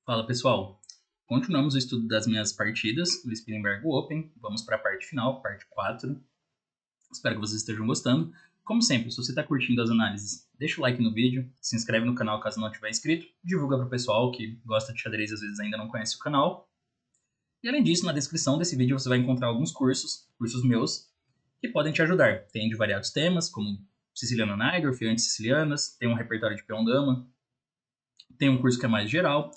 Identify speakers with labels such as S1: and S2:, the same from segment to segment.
S1: Fala pessoal, continuamos o estudo das minhas partidas do Spielberg Open, vamos para a parte final, parte 4. Espero que vocês estejam gostando. Como sempre, se você está curtindo as análises, deixa o like no vídeo, se inscreve no canal caso não tiver inscrito, divulga para o pessoal que gosta de xadrez e às vezes ainda não conhece o canal. E além disso, na descrição desse vídeo você vai encontrar alguns cursos meus, que podem te ajudar. Tem de variados temas, como Siciliana Naigorf, Anti-Sicilianas, tem um repertório de peão-dama, tem um curso que é mais geral.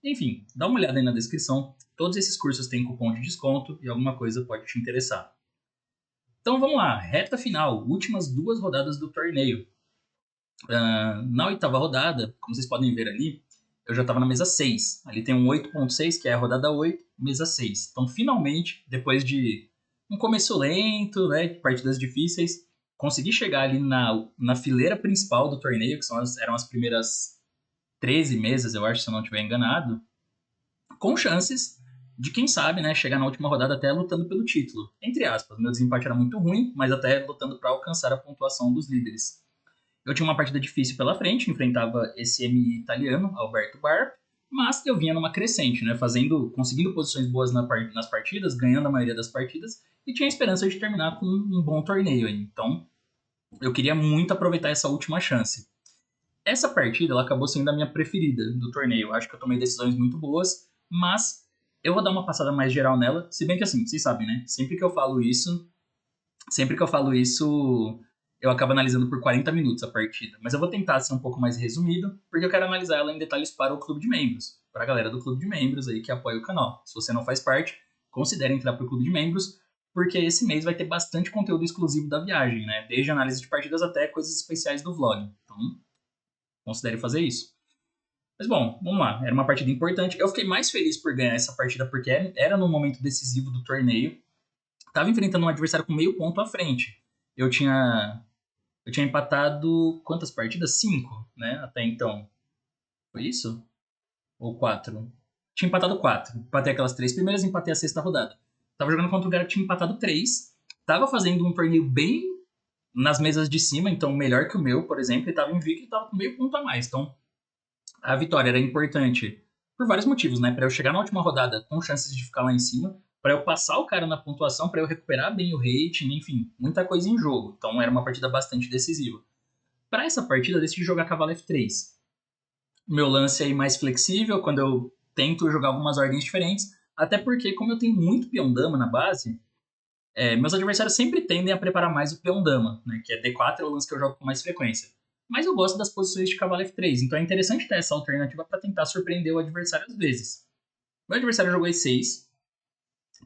S1: Enfim, dá uma olhada aí na descrição. Todos esses cursos têm cupom de desconto e alguma coisa pode te interessar. Então vamos lá, reta final, últimas 2 rodadas do torneio. Na 8ª rodada, como vocês podem ver ali, eu já estava na mesa 6. Ali tem um 8.6, que é a rodada 8, mesa 6. Então finalmente, depois de um começo lento, né, partidas difíceis, consegui chegar ali na fileira principal do torneio, que eram as primeiras 13 mesas, eu acho, se eu não estiver enganado, com chances de, quem sabe, né, chegar na última rodada até lutando pelo título. Entre aspas, meu desempate era muito ruim, mas até lutando para alcançar a pontuação dos líderes. Eu tinha uma partida difícil pela frente, enfrentava esse MI italiano, Alberto Barb, mas eu vinha numa crescente, né, conseguindo posições boas nas partidas, ganhando a maioria das partidas, e tinha esperança de terminar com um bom torneio aí. Então, eu queria muito aproveitar essa última chance. Essa partida ela acabou sendo a minha preferida do torneio. Eu acho que eu tomei decisões muito boas, mas eu vou dar uma passada mais geral nela, se bem que assim, vocês sabem, né? Sempre que eu falo isso, eu acabo analisando por 40 minutos a partida. Mas eu vou tentar ser um pouco mais resumido, porque eu quero analisar ela em detalhes para o clube de membros, para a galera do clube de membros aí que apoia o canal. Se você não faz parte, considere entrar para o clube de membros, porque esse mês vai ter bastante conteúdo exclusivo da viagem, né? Desde análise de partidas até coisas especiais do vlog. Então, considere fazer isso. Mas bom, vamos lá. Era uma partida importante. Eu fiquei mais feliz por ganhar essa partida porque era no momento decisivo do torneio. Tava enfrentando um adversário com meio ponto à frente. Eu tinha, eu tinha empatado quantas partidas? 5, né? Até então. Foi isso? Ou 4? Tinha empatado 4. Empatei aquelas 3 primeiras e empatei a sexta rodada. Tava jogando contra um cara que tinha empatado 3. Tava fazendo um torneio bem nas mesas de cima, então melhor que o meu, por exemplo. Ele tava invicto e tava com meio ponto a mais. Então a vitória era importante por vários motivos, né? Para eu chegar na última rodada com chances de ficar lá em cima, para eu passar o cara na pontuação, para eu recuperar bem o rating, enfim, muita coisa em jogo. Então era uma partida bastante decisiva. Para essa partida, eu decidi jogar cavalo F3. Meu lance aí mais flexível, quando eu tento jogar algumas ordens diferentes, até porque, como eu tenho muito peão-dama na base, meus adversários sempre tendem a preparar mais o peão-dama, né? Que é D4 é o lance que eu jogo com mais frequência. Mas eu gosto das posições de cavalo F3, então é interessante ter essa alternativa para tentar surpreender o adversário às vezes. Meu adversário jogou E6,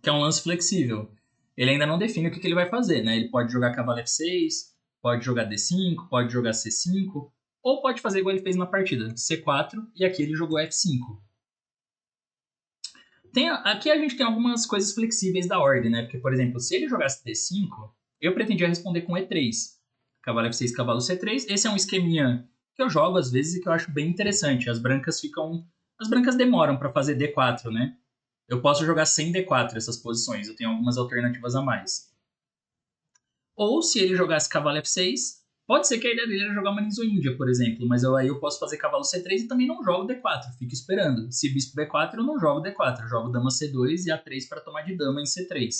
S1: que é um lance flexível. Ele ainda não define o que ele vai fazer, né? Ele pode jogar cavalo F6, pode jogar D5, pode jogar C5, ou pode fazer igual ele fez na partida, C4, e aqui ele jogou F5. Aqui a gente tem algumas coisas flexíveis da ordem, né? Porque, por exemplo, se ele jogasse D5, eu pretendia responder com E3. Cavalo F6, cavalo C3. Esse é um esqueminha que eu jogo às vezes e que eu acho bem interessante. As brancas demoram para fazer D4, né? Eu posso jogar sem D4 essas posições. Eu tenho algumas alternativas a mais. Ou se ele jogasse cavalo F6, pode ser que a ideia dele era jogar uma Ninja, por exemplo, mas aí eu posso fazer cavalo C3 e também não jogo D4, fico esperando. Se bispo B4, eu não jogo D4, eu jogo dama C2 e A3 para tomar de dama em C3.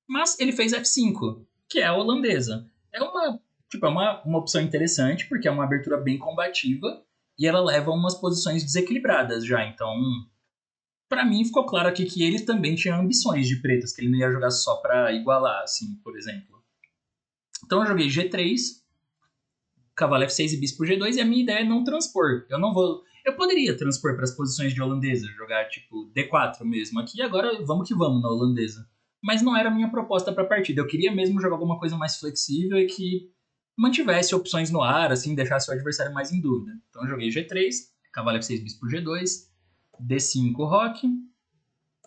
S1: Mas ele fez F5, que é a holandesa. É uma opção interessante, porque é uma abertura bem combativa e ela leva a umas posições desequilibradas já, então para mim ficou claro aqui que ele também tinha ambições de pretas, que ele não ia jogar só para igualar, assim, por exemplo. Então eu joguei G3, cavalo F6 e bispo G2, e a minha ideia é não transpor. Eu não vou. Eu poderia transpor para as posições de holandesa, jogar tipo D4 mesmo aqui, agora vamos que vamos na holandesa. Mas não era a minha proposta para a partida. Eu queria mesmo jogar alguma coisa mais flexível e que mantivesse opções no ar, assim, deixasse o adversário mais em dúvida. Então eu joguei G3, cavalo F6, bispo G2, D5, roque.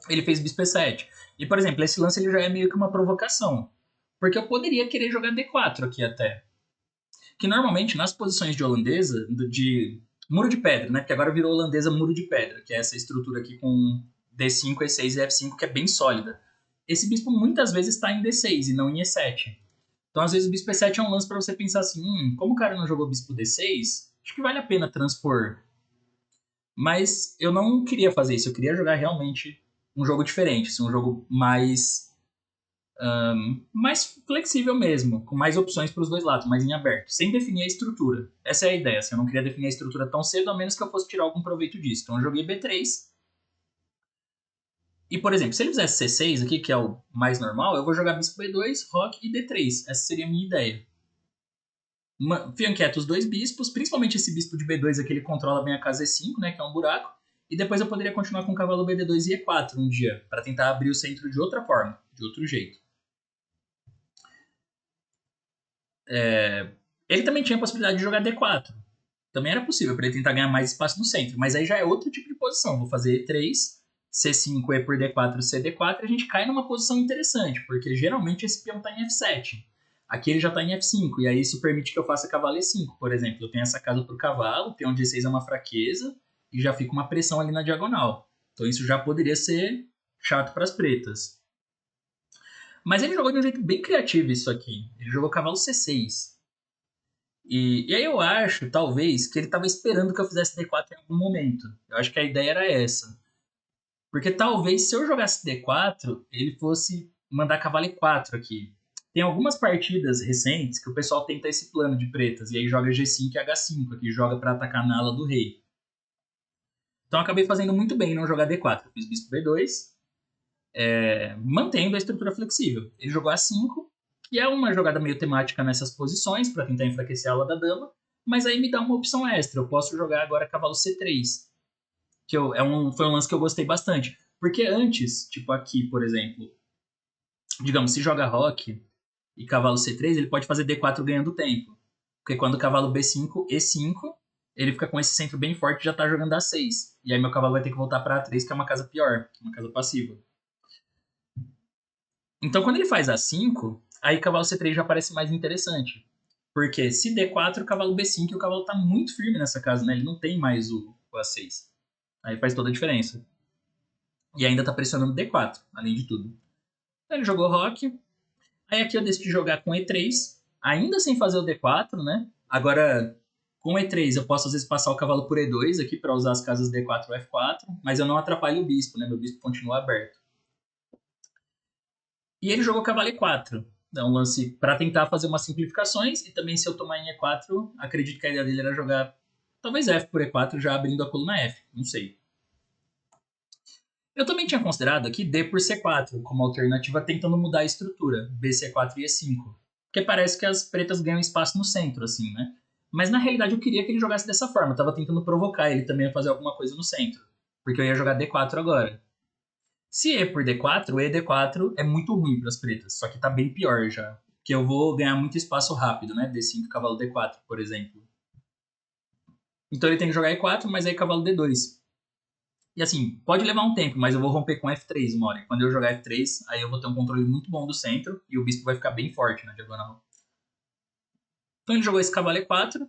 S1: Ele fez bispo E7. E, por exemplo, esse lance ele já é meio que uma provocação. Porque eu poderia querer jogar D4 aqui até. Que normalmente nas posições de holandesa, de muro de pedra, né? Porque agora virou holandesa muro de pedra, que é essa estrutura aqui com D5, E6 e F5, que é bem sólida. Esse bispo muitas vezes está em D6 e não em E7. Então, às vezes, o bispo E7 é um lance para você pensar assim: como o cara não jogou bispo D6, acho que vale a pena transpor. Mas eu não queria fazer isso, eu queria jogar realmente um jogo diferente, assim, um jogo mais flexível mesmo, com mais opções para os dois lados, mais em aberto, sem definir a estrutura. Essa é a ideia, assim, eu não queria definir a estrutura tão cedo, a menos que eu fosse tirar algum proveito disso. Então eu joguei B3, e por exemplo, se ele fizesse C6 aqui, que é o mais normal, eu vou jogar bispo B2, roque e D3. Essa seria a minha ideia. Fianqueto os dois bispos, principalmente esse bispo de B2 aqui, ele controla bem a casa E5, né, que é um buraco, e depois eu poderia continuar com o cavalo BD2 e E4 um dia, para tentar abrir o centro de outra forma, de outro jeito. Ele também tinha a possibilidade de jogar D4. Também era possível para ele tentar ganhar mais espaço no centro, mas aí já é outro tipo de posição. Vou fazer E3, C5, E por D4, CD4, e a gente cai numa posição interessante, porque geralmente esse peão está em F7. Aqui ele já está em F5, e aí isso permite que eu faça cavalo E5, por exemplo. Eu tenho essa casa para o cavalo, o peão de E6 é uma fraqueza, e já fica uma pressão ali na diagonal. Então isso já poderia ser chato para as pretas. Mas ele jogou de um jeito bem criativo isso aqui. Ele jogou cavalo C6. E aí eu acho, talvez, que ele estava esperando que eu fizesse D4 em algum momento. Eu acho que a ideia era essa. Porque talvez se eu jogasse D4, ele fosse mandar cavalo E4 aqui. Tem algumas partidas recentes que o pessoal tenta esse plano de pretas, e aí joga G5 e H5 aqui, joga para atacar na ala do rei. Então eu acabei fazendo muito bem não jogar D4. Eu fiz bispo B2, mantendo a estrutura flexível. Ele jogou A5, que é uma jogada meio temática nessas posições, para tentar enfraquecer a ala da dama, mas aí me dá uma opção extra. Eu posso jogar agora cavalo C3, que foi um lance que eu gostei bastante. Porque antes, tipo aqui, por exemplo, digamos, se joga roque e cavalo C3, ele pode fazer D4 ganhando tempo. Porque quando o cavalo B5, E5, ele fica com esse centro bem forte e já tá jogando A6. E aí meu cavalo vai ter que voltar para A3, que é uma casa pior, uma casa passiva. Então, quando ele faz A5, aí cavalo C3 já parece mais interessante. Porque se D4, cavalo B5, o cavalo tá muito firme nessa casa, né? Ele não tem mais o A6. Aí faz toda a diferença. E ainda tá pressionando D4, além de tudo. Então, ele jogou roque. Aí aqui eu decidi jogar com E3, ainda sem fazer o D4, né? Agora, com E3 eu posso às vezes passar o cavalo por E2 aqui para usar as casas D4 ou F4, mas eu não atrapalho o bispo, né? Meu bispo continua aberto. E ele jogou cavalo E4. É um lance para tentar fazer umas simplificações. E também, se eu tomar em E4, acredito que a ideia dele era jogar talvez F por E4, já abrindo a coluna F. Não sei. Eu também tinha considerado aqui D por C4 como alternativa, tentando mudar a estrutura, BC4 e E5. Porque parece que as pretas ganham espaço no centro, assim, né? Mas na realidade eu queria que ele jogasse dessa forma. Eu tava tentando provocar ele também a fazer alguma coisa no centro. Porque eu ia jogar D4 agora. Se E por D4, o ED4 é muito ruim para as pretas, só que tá bem pior já. Que eu vou ganhar muito espaço rápido, né? D5, cavalo D4, por exemplo. Então ele tem que jogar E4, mas aí cavalo D2. E assim, pode levar um tempo, mas eu vou romper com F3 uma hora. E quando eu jogar F3, aí eu vou ter um controle muito bom do centro e o bispo vai ficar bem forte na diagonal. Então ele jogou esse cavalo E4.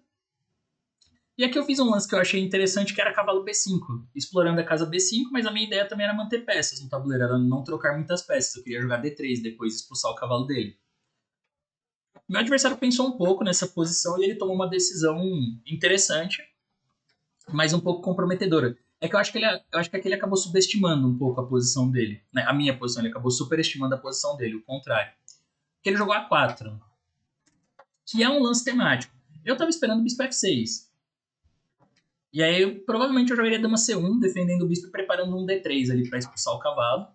S1: E aqui eu fiz um lance que eu achei interessante, que era cavalo B5, explorando a casa B5, mas a minha ideia também era manter peças no tabuleiro, era não trocar muitas peças. Eu queria jogar D3, depois expulsar o cavalo dele. Meu adversário pensou um pouco nessa posição e ele tomou uma decisão interessante, mas um pouco comprometedora. É que eu acho que aqui ele acabou subestimando um pouco a posição dele. Né? A minha posição, ele acabou superestimando a posição dele, o contrário. Porque ele jogou A4, que é um lance temático. Eu tava esperando o bispo F6. E aí, provavelmente, eu jogaria dama C1, defendendo o bispo e preparando um D3 ali para expulsar o cavalo.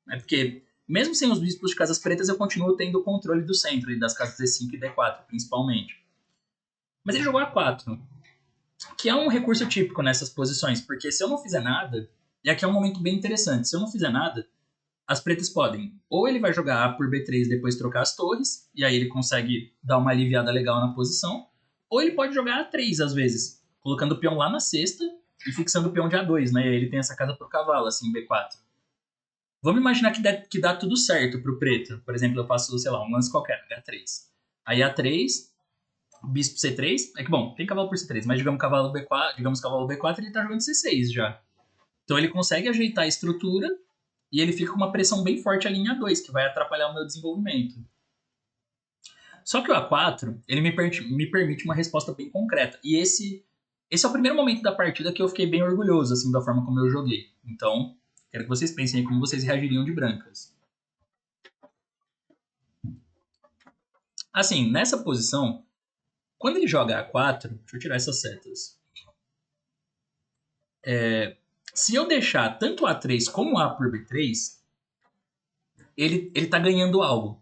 S1: Né? Porque, mesmo sem os bispos de casas pretas, eu continuo tendo o controle do centro, e das casas D5 e D4, principalmente. Mas ele jogou A4, que é um recurso típico nessas posições, porque se eu não fizer nada, e aqui é um momento bem interessante, se eu não fizer nada, as pretas podem, ou ele vai jogar A por B3 e depois trocar as torres, e aí ele consegue dar uma aliviada legal na posição, ou ele pode jogar A3 às vezes, colocando o peão lá na sexta e fixando o peão de A2, né? E aí ele tem essa casa pro cavalo, assim, B4. Vamos imaginar que dá tudo certo pro preto. Por exemplo, eu faço, sei lá, um lance qualquer, H3. Aí A3, bispo C3. É que, bom, tem cavalo por C3, mas digamos cavalo B4, ele tá jogando C6 já. Então ele consegue ajeitar a estrutura e ele fica com uma pressão bem forte ali em A2, que vai atrapalhar o meu desenvolvimento. Só que o A4, ele me permite uma resposta bem concreta. E esse Esse é o primeiro momento da partida que eu fiquei bem orgulhoso, assim, da forma como eu joguei. Então, quero que vocês pensem aí como vocês reagiriam de brancas. Assim, nessa posição, quando ele joga A4, deixa eu tirar essas setas. Se eu deixar tanto A3 como A por B3, ele tá ganhando algo.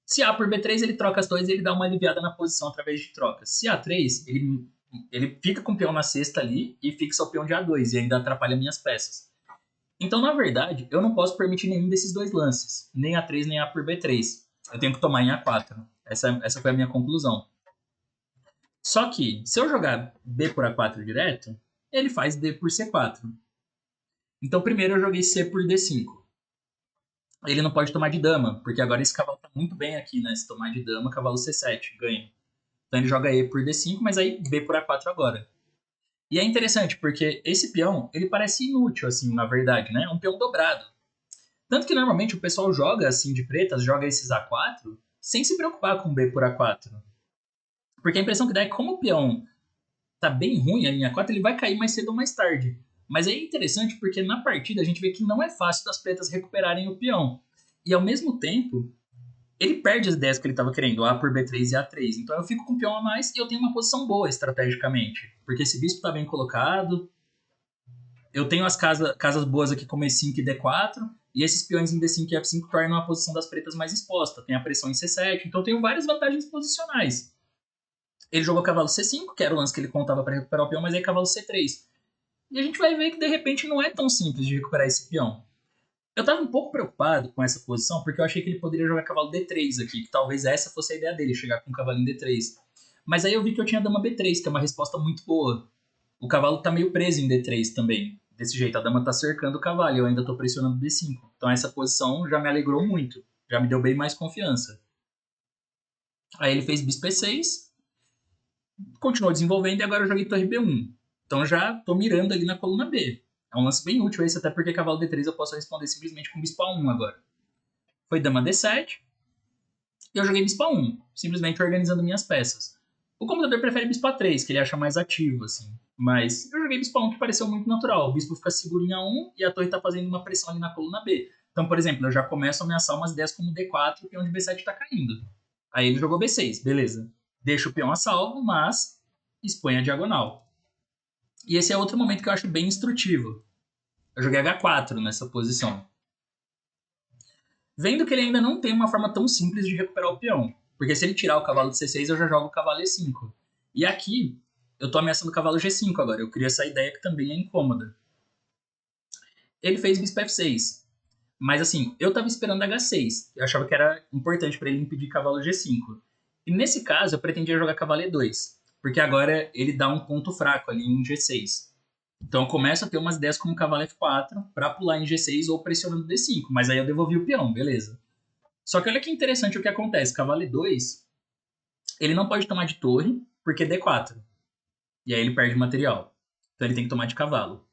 S1: Se A por B3, ele troca as torres e ele dá uma aliviada na posição através de trocas. Se A3, ele fica com o peão na cesta ali e fixa o peão de A2 e ainda atrapalha minhas peças. Então, na verdade, eu não posso permitir nenhum desses dois lances, nem A3 nem A por B3. Eu tenho que tomar em A4. Essa foi a minha conclusão. Só que, se eu jogar B por A4 direto, ele faz D por C4. Então, primeiro eu joguei C por D5. Ele não pode tomar de dama, porque agora esse cavalo tá muito bem aqui, né? Se tomar de dama, cavalo C7, ganha. Então ele joga E por D5, mas aí B por A4 agora. E é interessante, porque esse peão, ele parece inútil, assim, na verdade, né? É um peão dobrado. Tanto que normalmente o pessoal joga, assim, de pretas, joga esses A4, sem se preocupar com B por A4. Porque a impressão que dá é que como o peão tá bem ruim ali em A4, ele vai cair mais cedo ou mais tarde. Mas aí é interessante porque na partida a gente vê que não é fácil das pretas recuperarem o peão. E ao mesmo tempo, ele perde as ideias que ele estava querendo, A por B3 e A3. Então eu fico com um peão a mais e eu tenho uma posição boa estrategicamente. Porque esse bispo está bem colocado, eu tenho as casas boas aqui como E5 e D4, e esses peões em D5 e F5 tornam a posição das pretas mais exposta. Tem a pressão em C7, então eu tenho várias vantagens posicionais. Ele jogou cavalo C5, que era o lance que ele contava para recuperar o peão, mas aí cavalo C3. E a gente vai ver que de repente não é tão simples de recuperar esse peão. Eu estava um pouco preocupado com essa posição, porque eu achei que ele poderia jogar cavalo D3 aqui, que talvez essa fosse a ideia dele, chegar com o cavalo em D3. Mas aí eu vi que eu tinha dama B3, que é uma resposta muito boa. O cavalo tá meio preso em D3 também. Desse jeito, a dama tá cercando o cavalo e eu ainda tô pressionando D5. Então essa posição já me alegrou muito. Já me deu bem mais confiança. Aí ele fez bispo E6, continuou desenvolvendo e agora eu joguei torre B1. Então já tô mirando ali na coluna B. É um lance bem útil esse, até porque cavalo D3 eu posso responder simplesmente com bispo A1 agora. Foi dama D7 e eu joguei bispo A1, simplesmente organizando minhas peças. O computador prefere bispo A3, que ele acha mais ativo, assim. Mas eu joguei bispo A1 que pareceu muito natural. O bispo fica seguro em A1 e a torre tá fazendo uma pressão ali na coluna B. Então, por exemplo, eu já começo a ameaçar umas ideias como D4, que é onde B7 tá caindo. Aí ele jogou B6, beleza. Deixa o peão a salvo, mas expõe a diagonal. E esse é outro momento que eu acho bem instrutivo. Eu joguei H4 nessa posição. Vendo que ele ainda não tem uma forma tão simples de recuperar o peão. Porque se ele tirar o cavalo de C6, eu já jogo o cavalo E5. E aqui, eu tô ameaçando o cavalo G5 agora. Eu queria essa ideia que também é incômoda. Ele fez bispo F6. Mas assim, eu tava esperando H6. Eu achava que era importante para ele impedir cavalo G5. E nesse caso, eu pretendia jogar cavalo E2. Porque agora ele dá um ponto fraco ali em G6. Então eu começo a ter umas ideias como cavalo F4 para pular em G6 ou pressionando D5. Mas aí eu devolvi o peão, beleza. Só que olha que interessante o que acontece. Cavalo E2, ele não pode tomar de torre, porque D4. E aí ele perde material. Então ele tem que tomar de cavalo.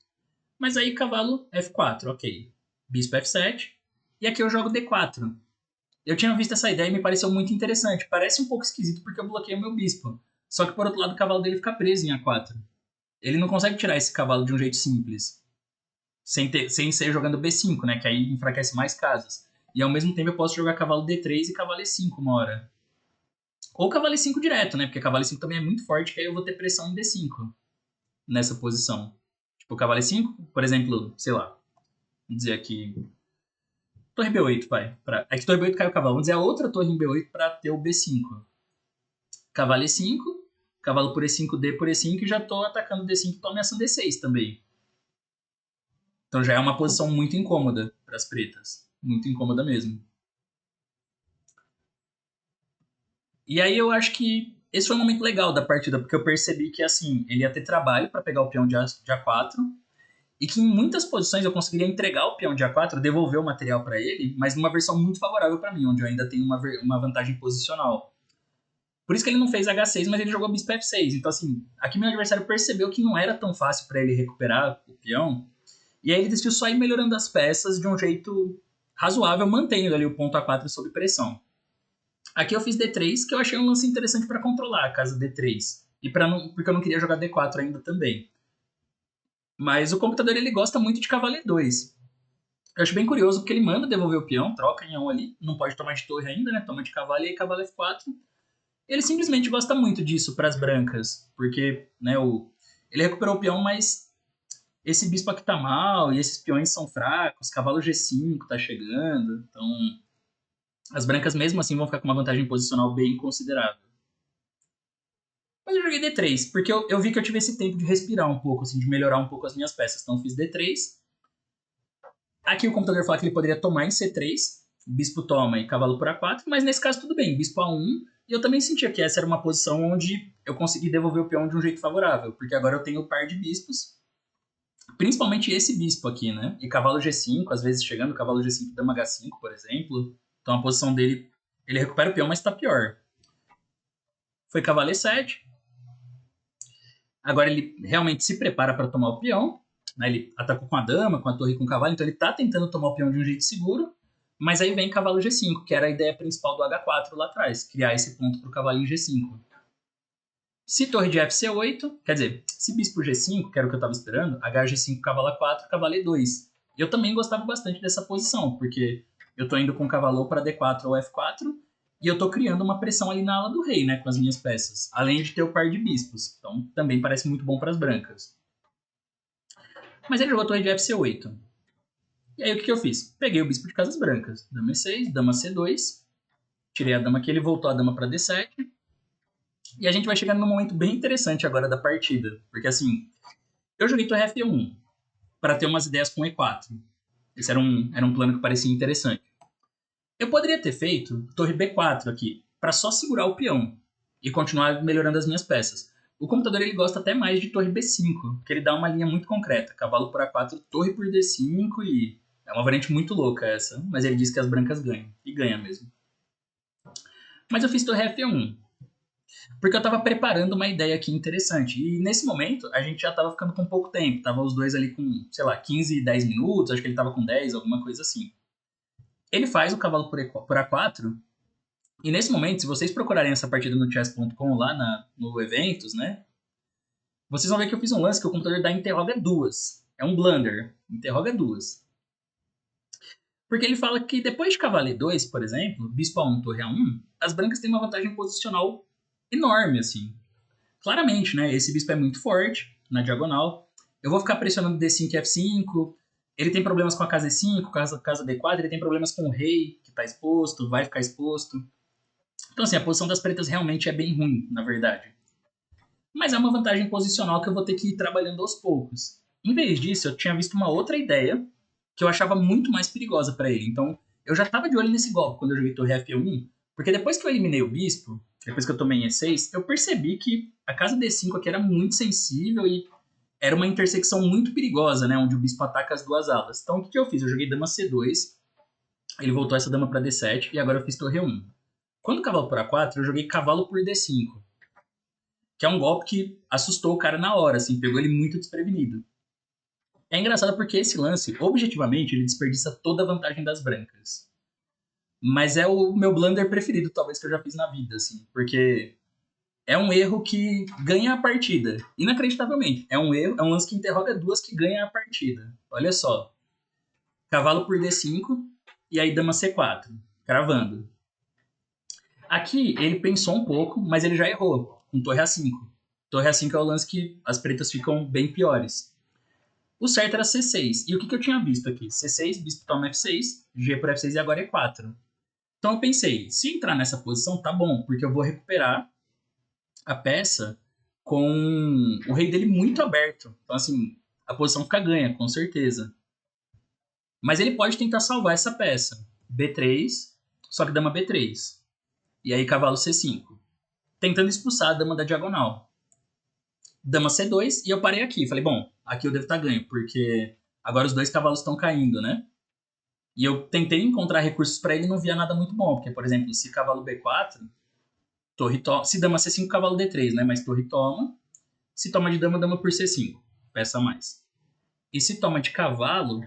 S1: Mas aí cavalo F4, ok. Bispo F7. E aqui eu jogo D4. Eu tinha visto essa ideia e me pareceu muito interessante. Parece um pouco esquisito porque eu bloqueei o meu bispo. Só que por outro lado o cavalo dele fica preso em A4. Ele não consegue tirar esse cavalo de um jeito simples. Sem ser jogando B5, né? Que aí enfraquece mais casas. E ao mesmo tempo eu posso jogar cavalo D3 e cavalo E5 uma hora. Ou cavalo E5 direto, né? Porque cavalo E5 também é muito forte, que aí eu vou ter pressão em D5 nessa posição. Tipo, cavalo E5, por exemplo, sei lá. Vamos dizer aqui. Torre B8, vai. É que torre B8 cai o cavalo. Vamos dizer a outra torre em B8 para ter o B5. Cavalo E5, cavalo por E5, D por E5 e já tô atacando D5 e tô ameaçando D6 também. Então já é uma posição muito incômoda para as pretas. Muito incômoda mesmo. E aí eu acho que esse foi um momento legal da partida, porque eu percebi que assim, ele ia ter trabalho para pegar o peão de A4 e que em muitas posições eu conseguiria entregar o peão de A4, devolver o material para ele, mas numa versão muito favorável para mim, onde eu ainda tenho uma vantagem posicional. Por isso que ele não fez H6, mas ele jogou bispo F6. Então assim, aqui meu adversário percebeu que não era tão fácil para ele recuperar o peão, e aí ele decidiu só ir melhorando as peças de um jeito razoável, mantendo ali o ponto A4 sob pressão. Aqui eu fiz D3, que eu achei um lance interessante para controlar a casa D3. e porque eu não queria jogar D4 ainda também. Mas o computador ele gosta muito de cavalo E2. Eu acho bem curioso porque ele manda devolver o peão, troca em um ali, não pode tomar de torre ainda, né? Toma de cavalo e aí cavalo F4. Ele simplesmente gosta muito disso para as brancas, porque né, ele recuperou o peão, mas esse bispo aqui tá mal e esses peões são fracos, cavalo G5 tá chegando, então as brancas mesmo assim vão ficar com uma vantagem posicional bem considerável. Mas eu joguei D3, porque eu vi que eu tive esse tempo de respirar um pouco, assim, de melhorar um pouco as minhas peças. Então eu fiz D3. Aqui o computador fala que ele poderia tomar em C3, bispo toma e cavalo por A4, mas nesse caso tudo bem, bispo A1. E eu também sentia que essa era uma posição onde eu consegui devolver o peão de um jeito favorável, porque agora eu tenho o par de bispos, principalmente esse bispo aqui, né? E cavalo G5, às vezes chegando, cavalo G5 dama H5, por exemplo. Então a posição dele, ele recupera o peão, mas tá pior. Foi cavalo E7. Agora ele realmente se prepara para tomar o peão. Né? Ele atacou com a dama, com a torre e com o cavalo, então ele tá tentando tomar o peão de um jeito seguro. Mas aí vem cavalo G5, que era a ideia principal do H4 lá atrás, criar esse ponto para o cavalinho G5. Se torre de FC8, quer dizer, se bispo G5, que era o que eu estava esperando, HG5, cavalo A4, cavalo E2. Eu também gostava bastante dessa posição, porque eu tô indo com cavalo para D4 ou F4, e eu tô criando uma pressão ali na ala do rei, né, com as minhas peças, além de ter o par de bispos. Então também parece muito bom para as brancas. Mas ele jogou torre de FC8. E aí o que eu fiz? Peguei o bispo de casas brancas. Dama E6, dama C2, tirei a dama aqui, ele voltou a dama para D7, e a gente vai chegando num momento bem interessante agora da partida. Porque assim, eu joguei torre F1 para ter umas ideias com E4. Esse era um plano que parecia interessante. Eu poderia ter feito torre B4 aqui, para só segurar o peão e continuar melhorando as minhas peças. O computador ele gosta até mais de torre B5, porque ele dá uma linha muito concreta. Cavalo por A4, torre por D5 e... É uma variante muito louca essa, mas ele diz que as brancas ganham. E ganha mesmo. Mas eu fiz torre F1, porque eu tava preparando uma ideia aqui interessante. E nesse momento, a gente já tava ficando com pouco tempo. Tava os dois ali com, sei lá, 15, 10 minutos. Acho que ele tava com 10, alguma coisa assim. Ele faz o cavalo por A4. E nesse momento, se vocês procurarem essa partida no chess.com lá no eventos, né? Vocês vão ver que eu fiz um lance que o computador dá interroga duas. É um blunder. Interroga duas. Porque ele fala que depois de cavalo E2, por exemplo, bispo A1, torre A1, as brancas têm uma vantagem posicional enorme, assim. Claramente, né? Esse bispo é muito forte na diagonal. Eu vou ficar pressionando D5 e F5. Ele tem problemas com a casa E5, casa D4. Ele tem problemas com o rei, que está exposto, vai ficar exposto. Então, assim, a posição das pretas realmente é bem ruim, na verdade. Mas é uma vantagem posicional que eu vou ter que ir trabalhando aos poucos. Em vez disso, eu tinha visto uma outra ideia que eu achava muito mais perigosa para ele. Então, eu já estava de olho nesse golpe quando eu joguei torre F1, porque depois que eu eliminei o bispo, depois que eu tomei em E6, eu percebi que a casa D5 aqui era muito sensível e era uma intersecção muito perigosa, né, onde o bispo ataca as duas alas. Então, o que eu fiz? Eu joguei dama C2, ele voltou essa dama para D7 e agora eu fiz torre 1. Quando o cavalo por A4, eu joguei cavalo por D5, que é um golpe que assustou o cara na hora, assim, pegou ele muito desprevenido. É engraçado porque esse lance, objetivamente, ele desperdiça toda a vantagem das brancas. Mas é o meu blunder preferido, talvez, que eu já fiz na vida, assim. Porque é um erro que ganha a partida. Inacreditavelmente. É um erro, é um lance que interroga duas que ganha a partida. Olha só. Cavalo por D5 e aí dama C4. Cravando. Aqui ele pensou um pouco, mas ele já errou. Com torre A5. Torre A5 é o lance que as pretas ficam bem piores. O certo era C6. E o que eu tinha visto aqui? C6, bispo toma F6, G por F6 e agora E4. Então eu pensei, se entrar nessa posição, tá bom, porque eu vou recuperar a peça com o rei dele muito aberto. Então, assim, a posição fica ganha, com certeza. Mas ele pode tentar salvar essa peça. B3, só que dama B3. E aí cavalo C5. Tentando expulsar a dama da diagonal. Dama C2, e eu parei aqui. Falei, bom, aqui eu devo estar ganho, porque agora os dois cavalos estão caindo, né? E eu tentei encontrar recursos para ele e não via nada muito bom. Porque, por exemplo, se cavalo B4, torre toma. Se dama C5, cavalo D3, né? Mas torre toma. Se toma de dama, dama por C5. Peça a mais. E se toma de cavalo,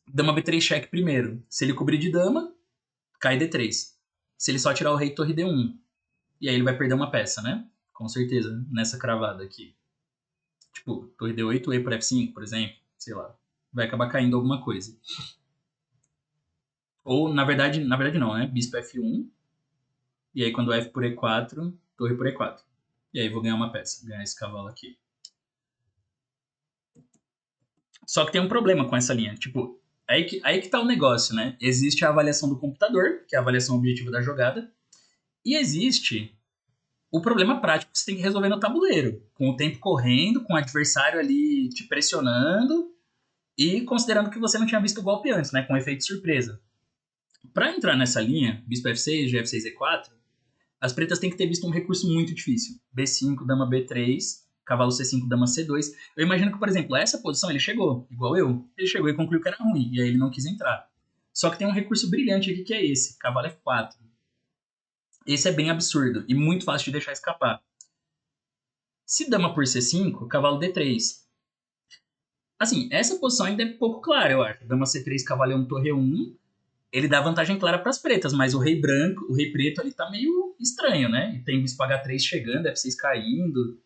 S1: dama B3 cheque primeiro. Se ele cobrir de dama, cai D3. Se ele só tirar o rei, torre D1. E aí ele vai perder uma peça, né? Com certeza, nessa cravada aqui. Tipo, torre D8, E por F5, por exemplo. Sei lá. Vai acabar caindo alguma coisa. Ou, na verdade não, né? Bispo F1. E aí quando F por E4, torre por E4. E aí vou ganhar uma peça. Ganhar esse cavalo aqui. Só que tem um problema com essa linha. Tipo, aí que tá o negócio, né? Existe a avaliação do computador, que é a avaliação objetiva da jogada. E existe o problema prático que você tem que resolver no tabuleiro. Com o tempo correndo, com o adversário ali te pressionando e considerando que você não tinha visto o golpe antes, né? Com efeito surpresa. Para entrar nessa linha, bispo F6, G6, E4, as pretas têm que ter visto um recurso muito difícil. B5, dama B3, cavalo C5, dama C2. Eu imagino que, por exemplo, essa posição ele chegou, igual eu. Ele chegou e concluiu que era ruim, e aí ele não quis entrar. Só que tem um recurso brilhante aqui que é esse, cavalo F4. Esse é bem absurdo e muito fácil de deixar escapar. Se dama por C5, cavalo D3. Assim, essa posição ainda é pouco clara, eu acho. Dama C3, cavalo E1, torre E1. Ele dá vantagem clara para as pretas, mas o rei branco, o rei preto ali tá meio estranho, né? E tem bispo H3 chegando, F6 caindo.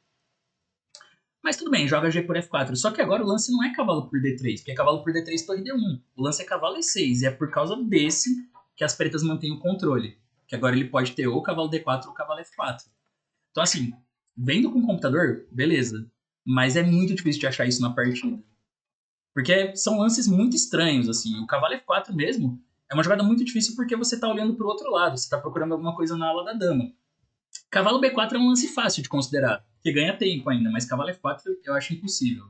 S1: Mas tudo bem, joga G por F4. Só que agora o lance não é cavalo por D3, porque é cavalo por D3 torre D1. O lance é cavalo E6, e é por causa desse que as pretas mantêm o controle. Que agora ele pode ter ou cavalo D4 ou cavalo F4. Então assim, vendo com o computador, beleza. Mas é muito difícil de achar isso na partida. Porque são lances muito estranhos, assim. O cavalo F4 mesmo é uma jogada muito difícil porque você tá olhando pro outro lado, você tá procurando alguma coisa na ala da dama. Cavalo B4 é um lance fácil de considerar, porque ganha tempo ainda, mas cavalo F4 eu acho impossível.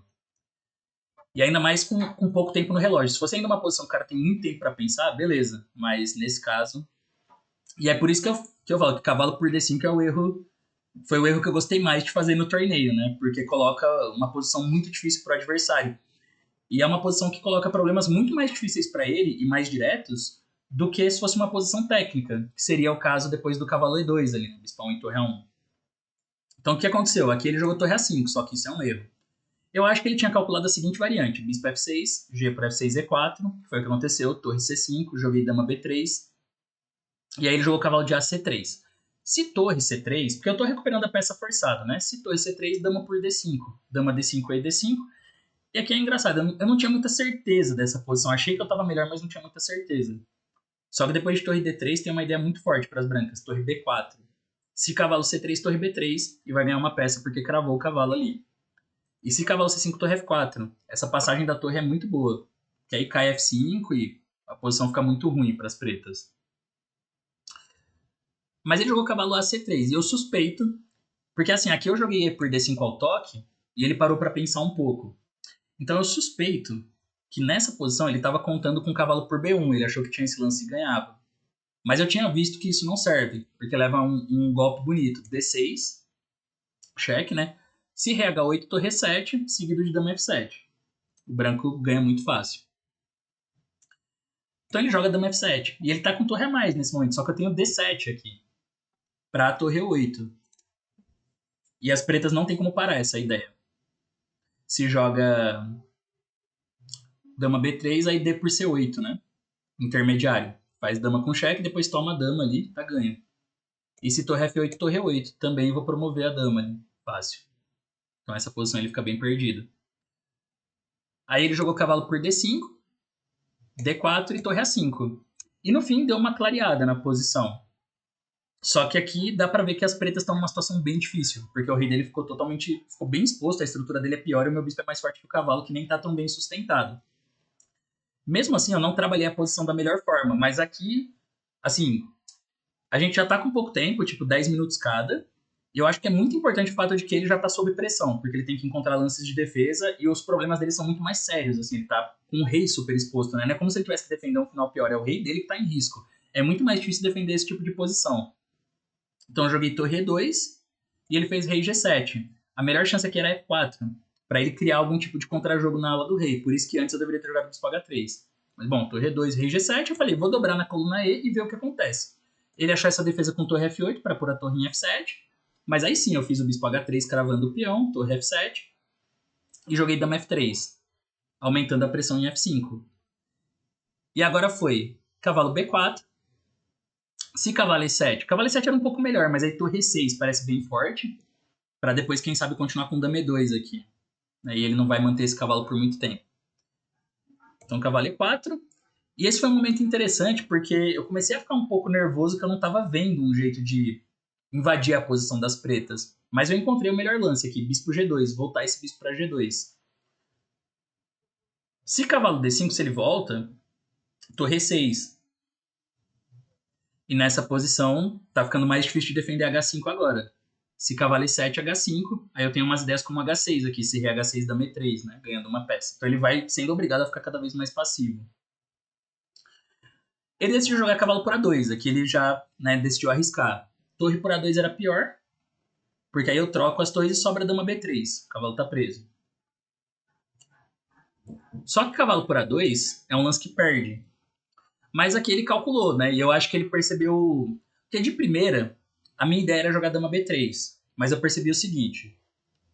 S1: E ainda mais com pouco tempo no relógio. Se fosse ainda uma posição que o cara tem muito tempo para pensar, beleza. Mas nesse caso. E é por isso que eu falo que cavalo por D5 é o erro. Foi o erro que eu gostei mais de fazer no torneio, né? Porque coloca uma posição muito difícil pro adversário. E é uma posição que coloca problemas muito mais difíceis para ele e mais diretos do que se fosse uma posição técnica, que seria o caso depois do cavalo E2 ali, no bispão em torre A1. Então o que aconteceu? Aqui ele jogou torre A5, só que isso é um erro. Eu acho que ele tinha calculado a seguinte variante: bispo F6, G por F6, E4, que foi o que aconteceu, torre C5, joguei dama B3, e aí ele jogou cavalo de A C3. Se torre C3, porque eu tô recuperando a peça forçada, né? Se torre C3, dama por D5, dama D5 e D5. E aqui é engraçado, eu não tinha muita certeza dessa posição. Achei que eu tava melhor, mas não tinha muita certeza. Só que depois de torre D3 tem uma ideia muito forte para as brancas, torre B4. Se cavalo C3, torre B3, e vai ganhar uma peça porque cravou o cavalo ali. E se cavalo C5, torre F4, essa passagem da torre é muito boa. Que aí cai F5 e a posição fica muito ruim para as pretas. Mas ele jogou cavalo AC3, e eu suspeito, porque assim, aqui eu joguei E por D5 ao toque, e ele parou para pensar um pouco. Então eu suspeito que nessa posição ele estava contando com o cavalo por B1, ele achou que tinha esse lance e ganhava. Mas eu tinha visto que isso não serve, porque leva um golpe bonito. D6, cheque, né? Se rei H8, torre E7, seguido de dama F7. O branco ganha muito fácil. Então ele joga dama F7. E ele tá com torre a mais nesse momento, só que eu tenho D7 aqui. Pra torre 8. E as pretas não tem como parar essa ideia. Se joga dama B3, aí D por C8, né? Intermediário. Faz dama com cheque, depois toma a dama ali, tá ganho. E se torre F8, torre 8. Também vou promover a dama ali. Fácil. Então essa posição ele fica bem perdido. Aí ele jogou cavalo por D5, D4 e torre A5. E no fim deu uma clareada na posição. Só que aqui dá pra ver que as pretas estão numa situação bem difícil, porque o rei dele ficou bem exposto, a estrutura dele é pior e o meu bispo é mais forte que o cavalo, que nem tá tão bem sustentado. Mesmo assim, eu não trabalhei a posição da melhor forma, mas aqui, assim, a gente já tá com pouco tempo, tipo 10 minutos cada, e eu acho que é muito importante o fato de que ele já tá sob pressão, porque ele tem que encontrar lances de defesa e os problemas dele são muito mais sérios, assim, ele tá com o rei super exposto, né? Não é como se ele tivesse que defender um final pior, é o rei dele que tá em risco. É muito mais difícil defender esse tipo de posição. Então eu joguei torre E2 e ele fez rei G7. A melhor chance aqui era F4, para ele criar algum tipo de contrajogo na ala do rei, por isso que antes eu deveria ter jogado bispo H3. Mas bom, torre E2, rei G7, eu falei, vou dobrar na coluna E e ver o que acontece. Ele achou essa defesa com torre F8 para pôr a torre em F7, mas aí sim eu fiz o bispo H3 cravando o peão, torre F7, e joguei dama F3, aumentando a pressão em F5. E agora foi cavalo B4, se cavalo E7, cavalo E7 era um pouco melhor, mas aí torre E6 parece bem forte, Pra depois, quem sabe, continuar com dama E2 aqui. E ele não vai manter esse cavalo por muito tempo. Então, cavalo E4. E esse foi um momento interessante, porque eu comecei a ficar um pouco nervoso que eu não estava vendo um jeito de invadir a posição das pretas. Mas eu encontrei o melhor lance aqui, bispo G2, voltar esse bispo para G2. Se cavalo D5, se ele volta, torre E6. E nessa posição, tá ficando mais difícil de defender H5 agora. Se cavalo E7, H5, aí eu tenho umas ideias como H6 aqui, se rei H6 dama E3, né, ganhando uma peça. Então ele vai sendo obrigado a ficar cada vez mais passivo. Ele decidiu jogar cavalo por A2, aqui ele já, né, decidiu arriscar. Torre por A2 era pior, porque aí eu troco as torres e sobra dama B3, o cavalo tá preso. Só que cavalo por A2 é um lance que perde. Mas aqui ele calculou, né, e eu acho que ele percebeu... Porque de primeira, a minha ideia era jogar dama B3, mas eu percebi o seguinte,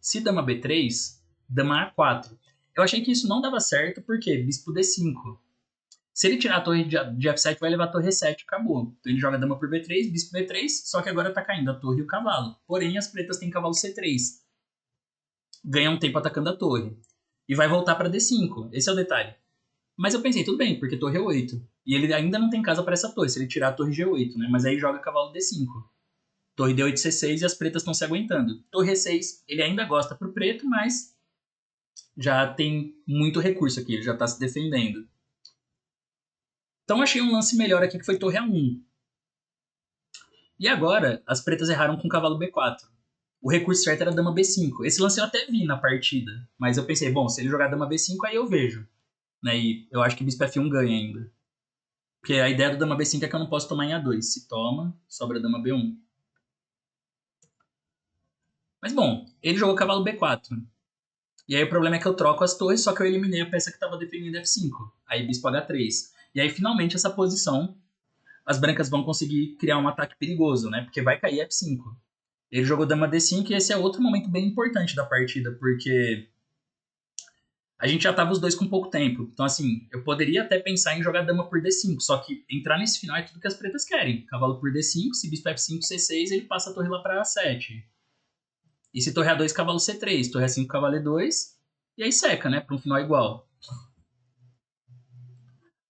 S1: se dama B3, dama A4. Eu achei que isso não dava certo, porque bispo D5. Se ele tirar a torre de F7, vai levar a torre E7 e acabou. Então ele joga dama por B3, bispo B3, só que agora tá caindo a torre e o cavalo. Porém, as pretas têm cavalo C3. Ganha um tempo atacando a torre. E vai voltar para D5. Esse é o detalhe. Mas eu pensei, tudo bem, porque torre é 8. E ele ainda não tem casa para essa torre, se ele tirar a torre G8, né? Mas aí joga cavalo D5. Torre D8, C6 e as pretas estão se aguentando. Torre E6, ele ainda gosta pro preto, mas já tem muito recurso aqui, ele já tá se defendendo. Então achei um lance melhor aqui que foi torre A1. E agora, as pretas erraram com cavalo B4. O recurso certo era dama B5. Esse lance eu até vi na partida, mas eu pensei, bom, se ele jogar dama B5, aí eu vejo. Né? E eu acho que bispo F1 ganha ainda. Porque a ideia do dama B5 é que eu não posso tomar em A2. Se toma, sobra dama B1. Mas bom, ele jogou cavalo B4. E aí o problema é que eu troco as torres, só que eu eliminei a peça que estava defendendo F5. Aí bispo H3. E aí finalmente essa posição, as brancas vão conseguir criar um ataque perigoso, né? Porque vai cair F5. Ele jogou dama D5 e esse é outro momento bem importante da partida, porque a gente já tava os dois com pouco tempo. Então, assim, eu poderia até pensar em jogar dama por D5, só que entrar nesse final é tudo que as pretas querem. Cavalo por D5, se bispo F5, C6, ele passa a torre lá pra A7. E se torre A2, cavalo C3, torre A5, cavalo E2, e aí seca, né, pra um final igual.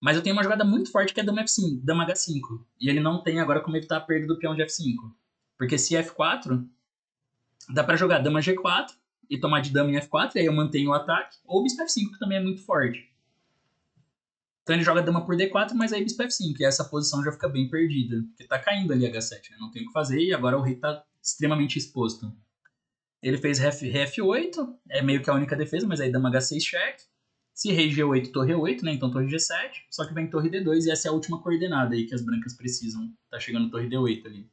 S1: Mas eu tenho uma jogada muito forte que é dama F5, dama H5. E ele não tem agora como evitar a perda do peão de F5. Porque se F4, dá pra jogar dama G4 e tomar de dama em F4, e aí eu mantenho o ataque. Ou bispo F5, que também é muito forte. Então ele joga dama por D4, mas aí bispo F5. E essa posição já fica bem perdida. Porque tá caindo ali H7, né? Não tem o que fazer. E agora o rei tá extremamente exposto. Ele fez ré F8. É meio que a única defesa, mas aí dama H6 check. Se rei G8, torre E8, né? Então torre G7. Só que vem torre D2 e essa é a última coordenada aí que as brancas precisam. Tá chegando torre D8 ali.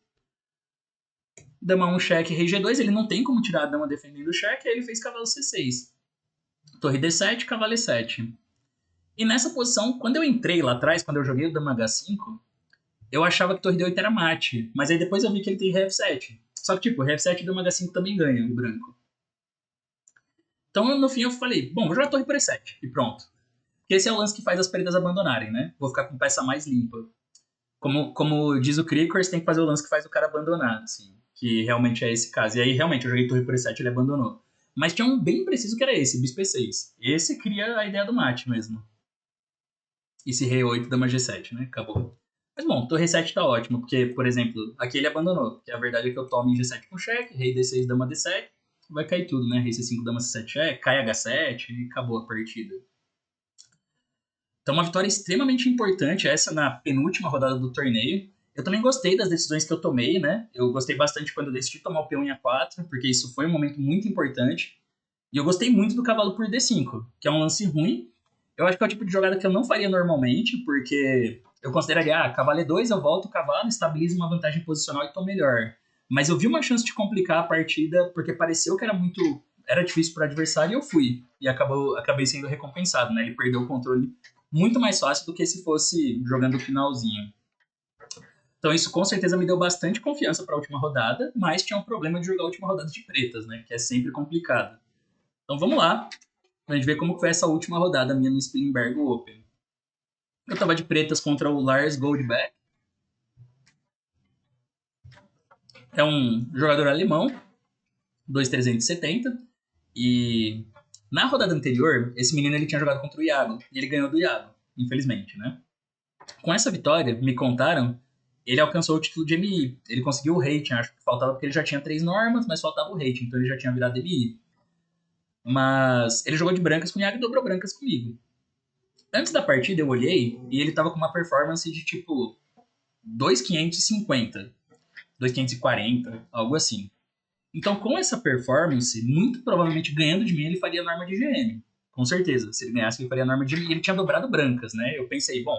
S1: Dama 1 cheque, rei G2. Ele não tem como tirar a dama defendendo o cheque. Aí ele fez cavalo C6. Torre D7, cavalo E7. E nessa posição, quando eu entrei lá atrás, quando eu joguei o dama H5, eu achava que torre D8 era mate. Mas aí depois eu vi que ele tem ré F7. Só que, tipo, ré F7 e dama H5 também ganha, o branco. Então, no fim, eu falei, bom, vou jogar torre por E7. E pronto. Porque esse é o lance que faz as pretas abandonarem, né? Vou ficar com peça mais limpa. Como diz o Krickers, tem que fazer o lance que faz o cara abandonar, assim. Que realmente é esse caso. E aí, realmente, eu joguei torre por E7 e ele abandonou. Mas tinha um bem preciso que era esse, bispo E6. Esse cria a ideia do mate mesmo. Esse rei 8, dama G7, né? Acabou. Mas bom, torre 7 tá ótimo, porque, por exemplo, aqui ele abandonou. Porque a verdade é que eu tomo em G7 com cheque, rei D6, dama D7, vai cair tudo, né? Rei C5, dama C7 cheque, cai H7 e acabou a partida. Então, uma vitória extremamente importante, essa na penúltima rodada do torneio. Eu também gostei das decisões que eu tomei, né? Eu gostei bastante quando eu decidi tomar o peão em A4, porque isso foi um momento muito importante. E eu gostei muito do cavalo por D5, que é um lance ruim. Eu acho que é o tipo de jogada que eu não faria normalmente, porque eu consideraria, cavalo E2, eu volto o cavalo, estabilizo uma vantagem posicional e tô melhor. Mas eu vi uma chance de complicar a partida, porque pareceu que era difícil para o adversário e eu fui. E acabei sendo recompensado, né? Ele perdeu o controle muito mais fácil do que se fosse jogando o finalzinho. Então isso com certeza me deu bastante confiança para a última rodada, mas tinha um problema de jogar a última rodada de pretas, né? Que é sempre complicado. Então vamos lá, pra gente ver como foi essa última rodada minha no Spielberg Open. Eu tava de pretas contra o Lars Goldbeck. É um jogador alemão. 2.370. E na rodada anterior, esse menino ele tinha jogado contra o Iago. E ele ganhou do Iago, infelizmente, né? Com essa vitória, me contaram, ele alcançou o título de MI. Ele conseguiu o rating, acho que faltava porque ele já tinha 3 normas, mas faltava o rating, então ele já tinha virado MI. Mas ele jogou de brancas com o Iago e dobrou brancas comigo. Antes da partida eu olhei e ele tava com uma performance de tipo 2.550, 2.540, algo assim. Então, com essa performance, muito provavelmente ganhando de mim, ele faria norma de GM. Com certeza. Se ele ganhasse, ele faria norma de GM. E ele tinha dobrado brancas, né? Eu pensei, bom,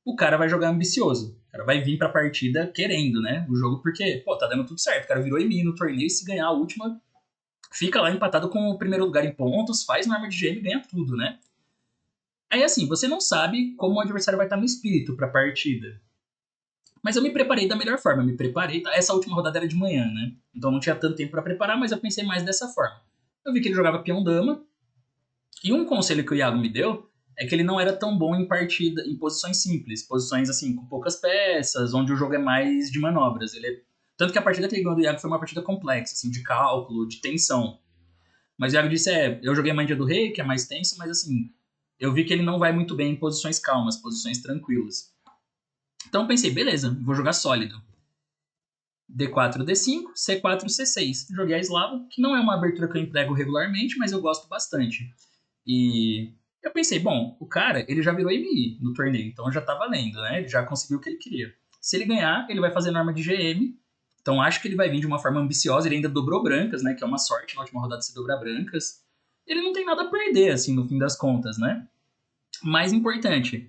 S1: o cara vai jogar ambicioso. O cara vai vir pra partida querendo, né? O jogo, porque, pô, tá dando tudo certo. O cara virou em mim no torneio e se ganhar a última, fica lá empatado com o primeiro lugar em pontos, faz norma de GM e ganha tudo, né? Aí, assim, você não sabe como o adversário vai estar no espírito pra partida. Mas eu me preparei da melhor forma. Eu me preparei. Essa última rodada era de manhã, né? Então não tinha tanto tempo pra preparar, mas eu pensei mais dessa forma. Eu vi que ele jogava peão-dama. E um conselho que o Iago me deu é que ele não era tão bom em partida, em posições simples. Posições, assim, com poucas peças, onde o jogo é mais de manobras. Tanto que a partida que ele ganhou do Iago foi uma partida complexa, assim, de cálculo, de tensão. Mas o Iago disse, eu joguei a Mandia do Rei, que é mais tenso, mas assim, eu vi que ele não vai muito bem em posições calmas, posições tranquilas. Então eu pensei, beleza, vou jogar sólido. D4, D5, C4, C6. Joguei a eslava, que não é uma abertura que eu emprego regularmente, mas eu gosto bastante. E eu pensei, bom, o cara, ele já virou MI no torneio, então já tá valendo, né? Ele já conseguiu o que ele queria. Se ele ganhar, ele vai fazer norma de GM. Então acho que ele vai vir de uma forma ambiciosa. Ele ainda dobrou brancas, né? Que é uma sorte na última rodada se dobrar brancas. Ele não tem nada a perder, assim, no fim das contas, né? Mais importante,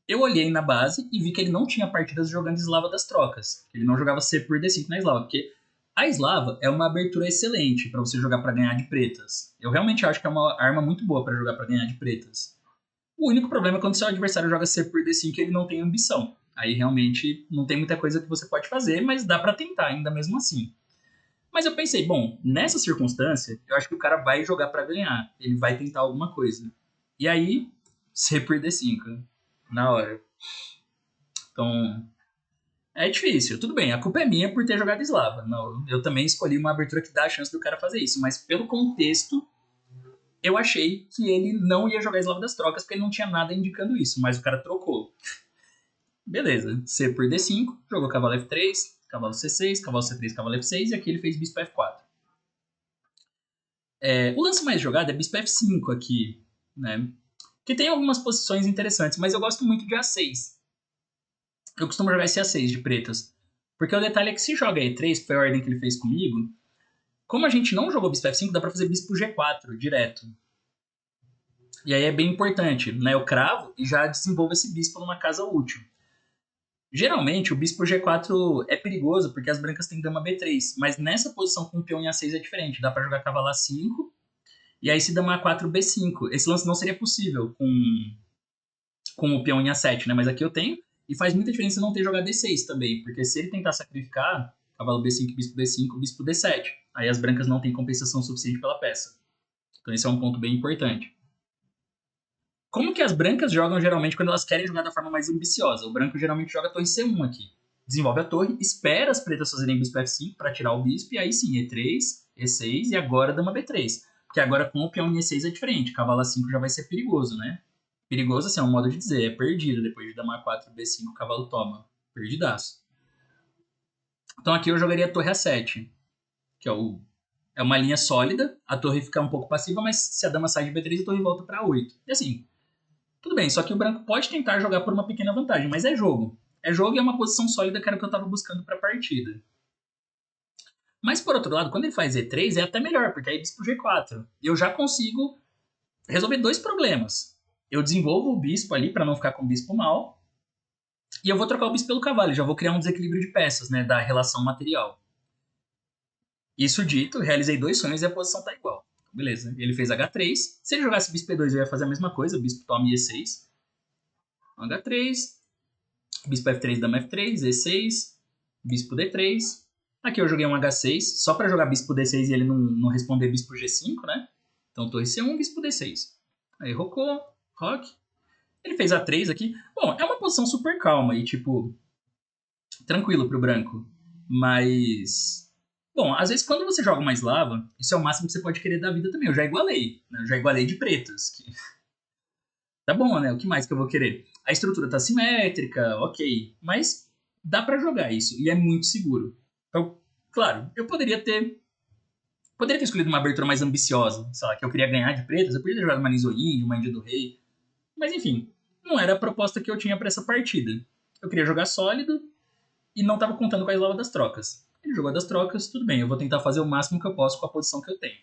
S1: eu olhei na base e vi que ele não tinha partidas jogando Eslava das trocas. Ele não jogava C por D5 na Eslava, porque a Eslava é uma abertura excelente para você jogar para ganhar de pretas. Eu realmente acho que é uma arma muito boa para jogar para ganhar de pretas. O único problema é quando seu adversário joga C por D5 e ele não tem ambição. Aí realmente não tem muita coisa que você pode fazer, mas dá para tentar ainda mesmo assim. Mas eu pensei, bom, nessa circunstância, eu acho que o cara vai jogar para ganhar. Ele vai tentar alguma coisa. E aí, C por D5. Na hora. Então, é difícil. Tudo bem, a culpa é minha por ter jogado eslava. Não, eu também escolhi uma abertura que dá a chance do cara fazer isso. Mas pelo contexto, eu achei que ele não ia jogar eslava das trocas, porque ele não tinha nada indicando isso. Mas o cara trocou. Beleza. C por D5, jogou cavalo F3, cavalo C6, cavalo C3, cavalo F6, e aqui ele fez bispo F4. O lance mais jogado é bispo F5 aqui, né? Que tem algumas posições interessantes, mas eu gosto muito de A6. Eu costumo jogar esse A6 de pretas. Porque o detalhe é que se joga E3, que foi a ordem que ele fez comigo, como a gente não jogou bispo F5, dá pra fazer bispo G4 direto. E aí é bem importante, né? Eu cravo e já desenvolvo esse bispo numa casa útil. Geralmente o bispo G4 é perigoso porque as brancas têm dama B3, mas nessa posição com o peão em A6 é diferente. Dá pra jogar cavalo A5 e aí se dama A4 B5. Esse lance não seria possível com o peão em A7, né? Mas aqui eu tenho. E faz muita diferença não ter jogado D6 também, porque se ele tentar sacrificar cavalo B5, bispo D5, bispo D7, aí as brancas não têm compensação suficiente pela peça. Então esse é um ponto bem importante. Como que as brancas jogam geralmente quando elas querem jogar da forma mais ambiciosa? O branco geralmente joga a torre C1 aqui. Desenvolve a torre, espera as pretas fazerem bispo F5 para tirar o bispo, e aí sim, E3, E6 e agora dama B3. Porque agora com o peão em E6 é diferente, cavalo A5 já vai ser perigoso, né? Perigoso, assim, é um modo de dizer, é perdido. Depois de dama A4, B5, o cavalo toma. Perdidaço. Então aqui eu jogaria a torre A7, que é uma linha sólida, a torre fica um pouco passiva, mas se a dama sai de B3, a torre volta para 8. E assim, tudo bem, só que o branco pode tentar jogar por uma pequena vantagem, mas é jogo. É jogo e é uma posição sólida que era o que eu estava buscando para a partida. Mas por outro lado, quando ele faz E3, é até melhor, porque aí bispo G4. E eu já consigo resolver dois problemas. Eu desenvolvo o bispo ali para não ficar com o bispo mal, e eu vou trocar o bispo pelo cavalo, já vou criar um desequilíbrio de peças, né, da relação material. Isso dito, realizei dois sonhos e a posição tá igual. Beleza, ele fez H3. Se ele jogasse bispo E2, eu ia fazer a mesma coisa, bispo toma E6. H3, bispo F3, dama F3, E6, bispo D3. Aqui eu joguei um H6, só para jogar bispo D6 e ele não responder bispo G5, né? Então torre C1, bispo D6. Aí rocou, rock. Ele fez A3 aqui. Bom, é uma posição super calma e, tipo, tranquilo pro branco. Mas Bom, às vezes quando você joga uma eslava, isso é o máximo que você pode querer da vida também. Eu já igualei, né? Eu já igualei de pretas. Tá bom, né? O que mais que eu vou querer? A estrutura tá simétrica, ok. Mas dá pra jogar isso. E é muito seguro. Então, claro, eu poderia ter escolhido uma abertura mais ambiciosa. Sei lá, que eu queria ganhar de pretas. Eu poderia ter jogado uma Nisoin, uma Índia do Rei. Mas enfim, não era a proposta que eu tinha pra essa partida. Eu queria jogar sólido e não tava contando com a eslava das trocas. Ele jogou das trocas, tudo bem. Eu vou tentar fazer o máximo que eu posso com a posição que eu tenho.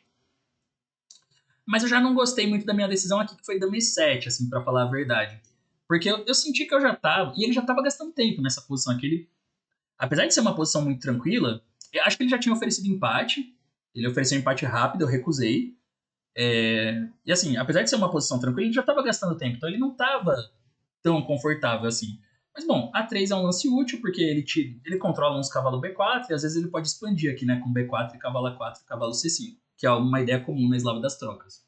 S1: Mas eu já não gostei muito da minha decisão aqui, que foi dama e7, assim, pra falar a verdade. Porque eu senti que eu já tava. E ele já tava gastando tempo nessa posição aqui. Ele, apesar de ser uma posição muito tranquila, eu acho que ele já tinha oferecido empate. Ele ofereceu empate rápido, eu recusei. E assim, apesar de ser uma posição tranquila, ele já tava gastando tempo. Então ele não tava tão confortável assim. Mas bom, A3 é um lance útil, porque ele controla uns cavalos B4 e às vezes ele pode expandir aqui, né? Com B4 e cavalo A4 e cavalo C5, que é uma ideia comum na eslava das trocas.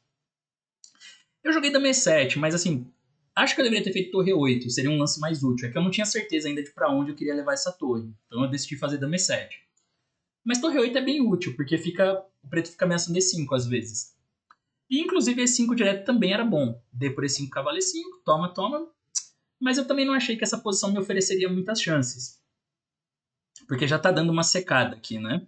S1: Eu joguei dama E7, mas assim, acho que eu deveria ter feito torre 8, seria um lance mais útil. É que eu não tinha certeza ainda de para onde eu queria levar essa torre. Então eu decidi fazer dama E7. Mas torre 8 é bem útil, porque o preto fica ameaçando E5 às vezes. E inclusive E5 direto também era bom. D por E5, cavalo E5, toma, toma. Mas eu também não achei que essa posição me ofereceria muitas chances. Porque já tá dando uma secada aqui, né?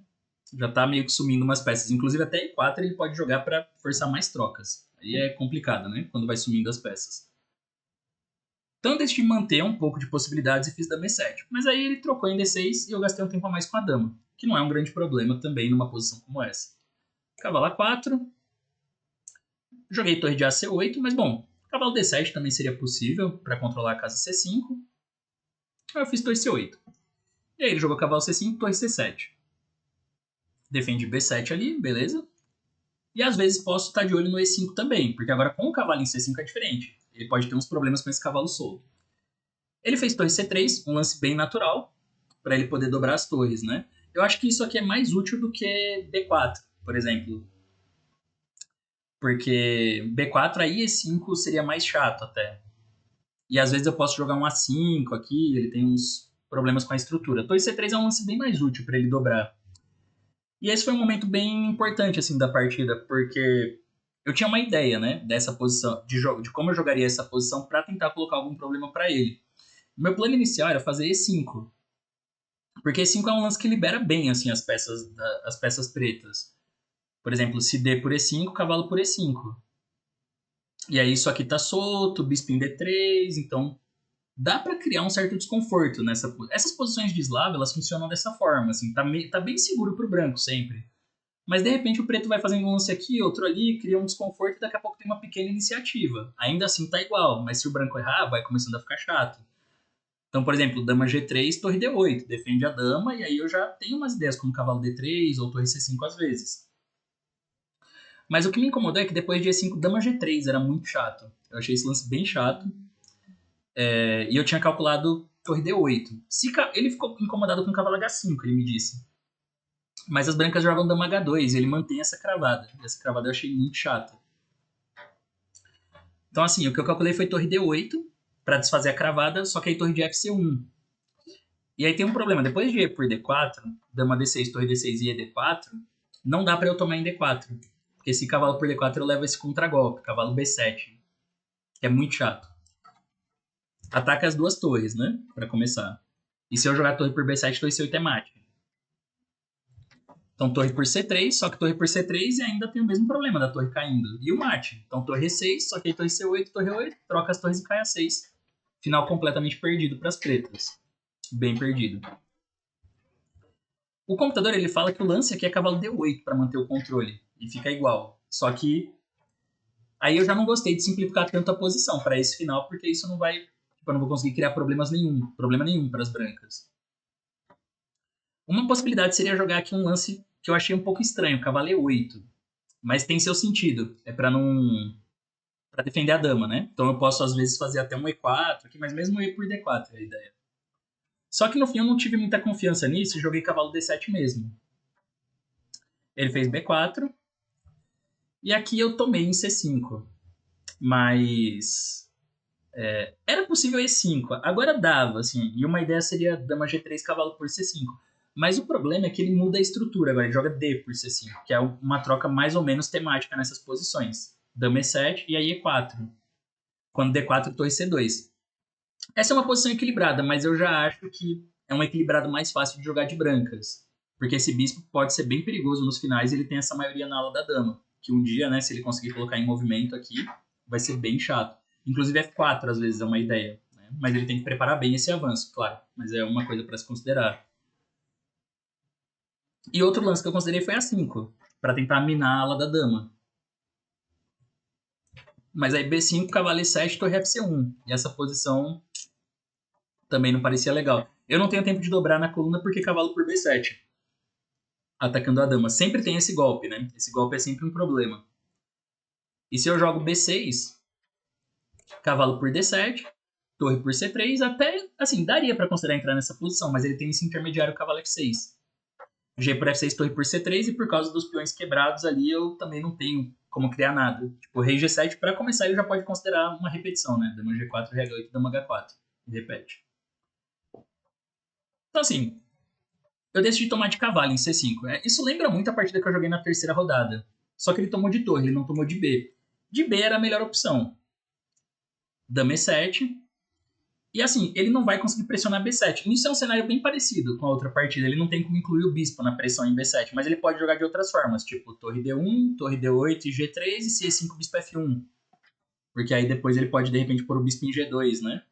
S1: Já tá meio que sumindo umas peças. Inclusive até E4 ele pode jogar para forçar mais trocas. Aí é complicado, né? Quando vai sumindo as peças. Então eu decidi manter um pouco de possibilidades e fiz dama E7. Mas aí ele trocou em D6 e eu gastei um tempo a mais com a dama. Que não é um grande problema também numa posição como essa. Cavalo A4. Joguei torre de AC8, mas bom, cavalo D7 também seria possível para controlar a casa C5. Aí eu fiz torre C8. E aí ele jogou cavalo C5, torre C7. Defende B7 ali, beleza? E às vezes posso estar de olho no E5 também, porque agora com o cavalo em C5 é diferente. Ele pode ter uns problemas com esse cavalo solto. Ele fez torre C3, um lance bem natural, para ele poder dobrar as torres, né? Eu acho que isso aqui é mais útil do que B4, por exemplo. Porque B4 aí E5 seria mais chato até. E às vezes eu posso jogar um A5 aqui, ele tem uns problemas com a estrutura. Torre C3 é um lance bem mais útil para ele dobrar. E esse foi um momento bem importante assim da partida, porque eu tinha uma ideia, né, dessa posição, de jogo, de como eu jogaria essa posição para tentar colocar algum problema para ele. O meu plano inicial era fazer E5, porque E5 é um lance que libera bem assim as peças pretas. Por exemplo, se D por E5, cavalo por E5. E aí isso aqui tá solto, bispo em D3, então dá para criar um certo desconforto nessa. Essas posições de eslava, elas funcionam dessa forma, assim, tá bem seguro pro branco sempre. Mas de repente o preto vai fazendo um lance aqui, outro ali, cria um desconforto e daqui a pouco tem uma pequena iniciativa. Ainda assim tá igual, mas se o branco errar, vai começando a ficar chato. Então, por exemplo, dama G3, torre D8, defende a dama, e aí eu já tenho umas ideias como cavalo D3 ou torre C5 às vezes. Mas o que me incomodou é que depois de E5, dama G3 era muito chato. Eu achei esse lance bem chato. E eu tinha calculado torre D8. Ele ficou incomodado com cavalo H5, ele me disse. Mas as brancas jogam dama H2 e ele mantém essa cravada. E essa cravada eu achei muito chata. Então, assim, o que eu calculei foi torre D8 para desfazer a cravada, só que aí torre de FC1. E aí tem um problema. Depois de E por D4, dama D6, torre D6 e ED4, não dá para eu tomar em D4. Porque esse cavalo por D4 eu levo esse contragolpe, cavalo B7. Que é muito chato. Ataca as duas torres, né? Para começar. E se eu jogar torre por B7, torre C8 é mate. Então torre por C3, só que torre por C3 e ainda tem o mesmo problema da torre caindo. E o mate. Então torre E6, só que aí torre C8, torre 8, troca as torres e cai a 6. Final completamente perdido para as pretas. Bem perdido. O computador ele fala que o lance aqui é cavalo D8 para manter o controle. E fica igual. Só que aí eu já não gostei de simplificar tanto a posição para esse final, porque isso não vai. Tipo, eu não vou conseguir criar problema nenhum para as brancas. Uma possibilidade seria jogar aqui um lance que eu achei um pouco estranho, cavalo E8. Mas tem seu sentido. É para não. Para defender a dama, né? Então eu posso às vezes fazer até um E4 aqui, mas mesmo E por D4 é a ideia. Só que no fim eu não tive muita confiança nisso e joguei cavalo D7 mesmo. Ele fez B4 e aqui eu tomei em C5. Mas era possível E5. Agora dava, assim. E uma ideia seria dama G3, cavalo por C5. Mas o problema é que ele muda a estrutura agora, ele joga D por C5, que é uma troca mais ou menos temática nessas posições. Dama E7 e aí E4. Quando D4, torre C2. Essa é uma posição equilibrada, mas eu já acho que é um equilibrado mais fácil de jogar de brancas. Porque esse bispo pode ser bem perigoso nos finais e ele tem essa maioria na ala da dama. Que um dia, né, se ele conseguir colocar em movimento aqui, vai ser bem chato. Inclusive F4 às vezes é uma ideia. Né? Mas ele tem que preparar bem esse avanço, claro. Mas é uma coisa para se considerar. E outro lance que eu considerei foi A5, para tentar minar a ala da dama. Mas aí B5, cavalo E7, torre FC1. E essa posição também não parecia legal. Eu não tenho tempo de dobrar na coluna porque cavalo por B7. Atacando a dama. Sempre tem esse golpe, né? Esse golpe é sempre um problema. E se eu jogo B6, cavalo por D7, torre por C3, até, assim, daria para considerar entrar nessa posição, mas ele tem esse intermediário cavalo F6. G por F6, torre por C3, e por causa dos peões quebrados ali, eu também não tenho como criar nada. Tipo, rei G7, para começar, ele já pode considerar uma repetição, né? Dama G4, rei H8, dama H4. E repete. Então, assim, eu decidi tomar de cavalo em C5. Isso lembra muito a partida que eu joguei na terceira rodada. Só que ele tomou de torre, ele não tomou de B. De B era a melhor opção. Dama E7. E assim, ele não vai conseguir pressionar B7. Isso é um cenário bem parecido com a outra partida. Ele não tem como incluir o bispo na pressão em B7, mas ele pode jogar de outras formas, tipo torre D1, torre D8 e G3 e C5 bispo F1. Porque aí depois ele pode, de repente, pôr o bispo em G2, né?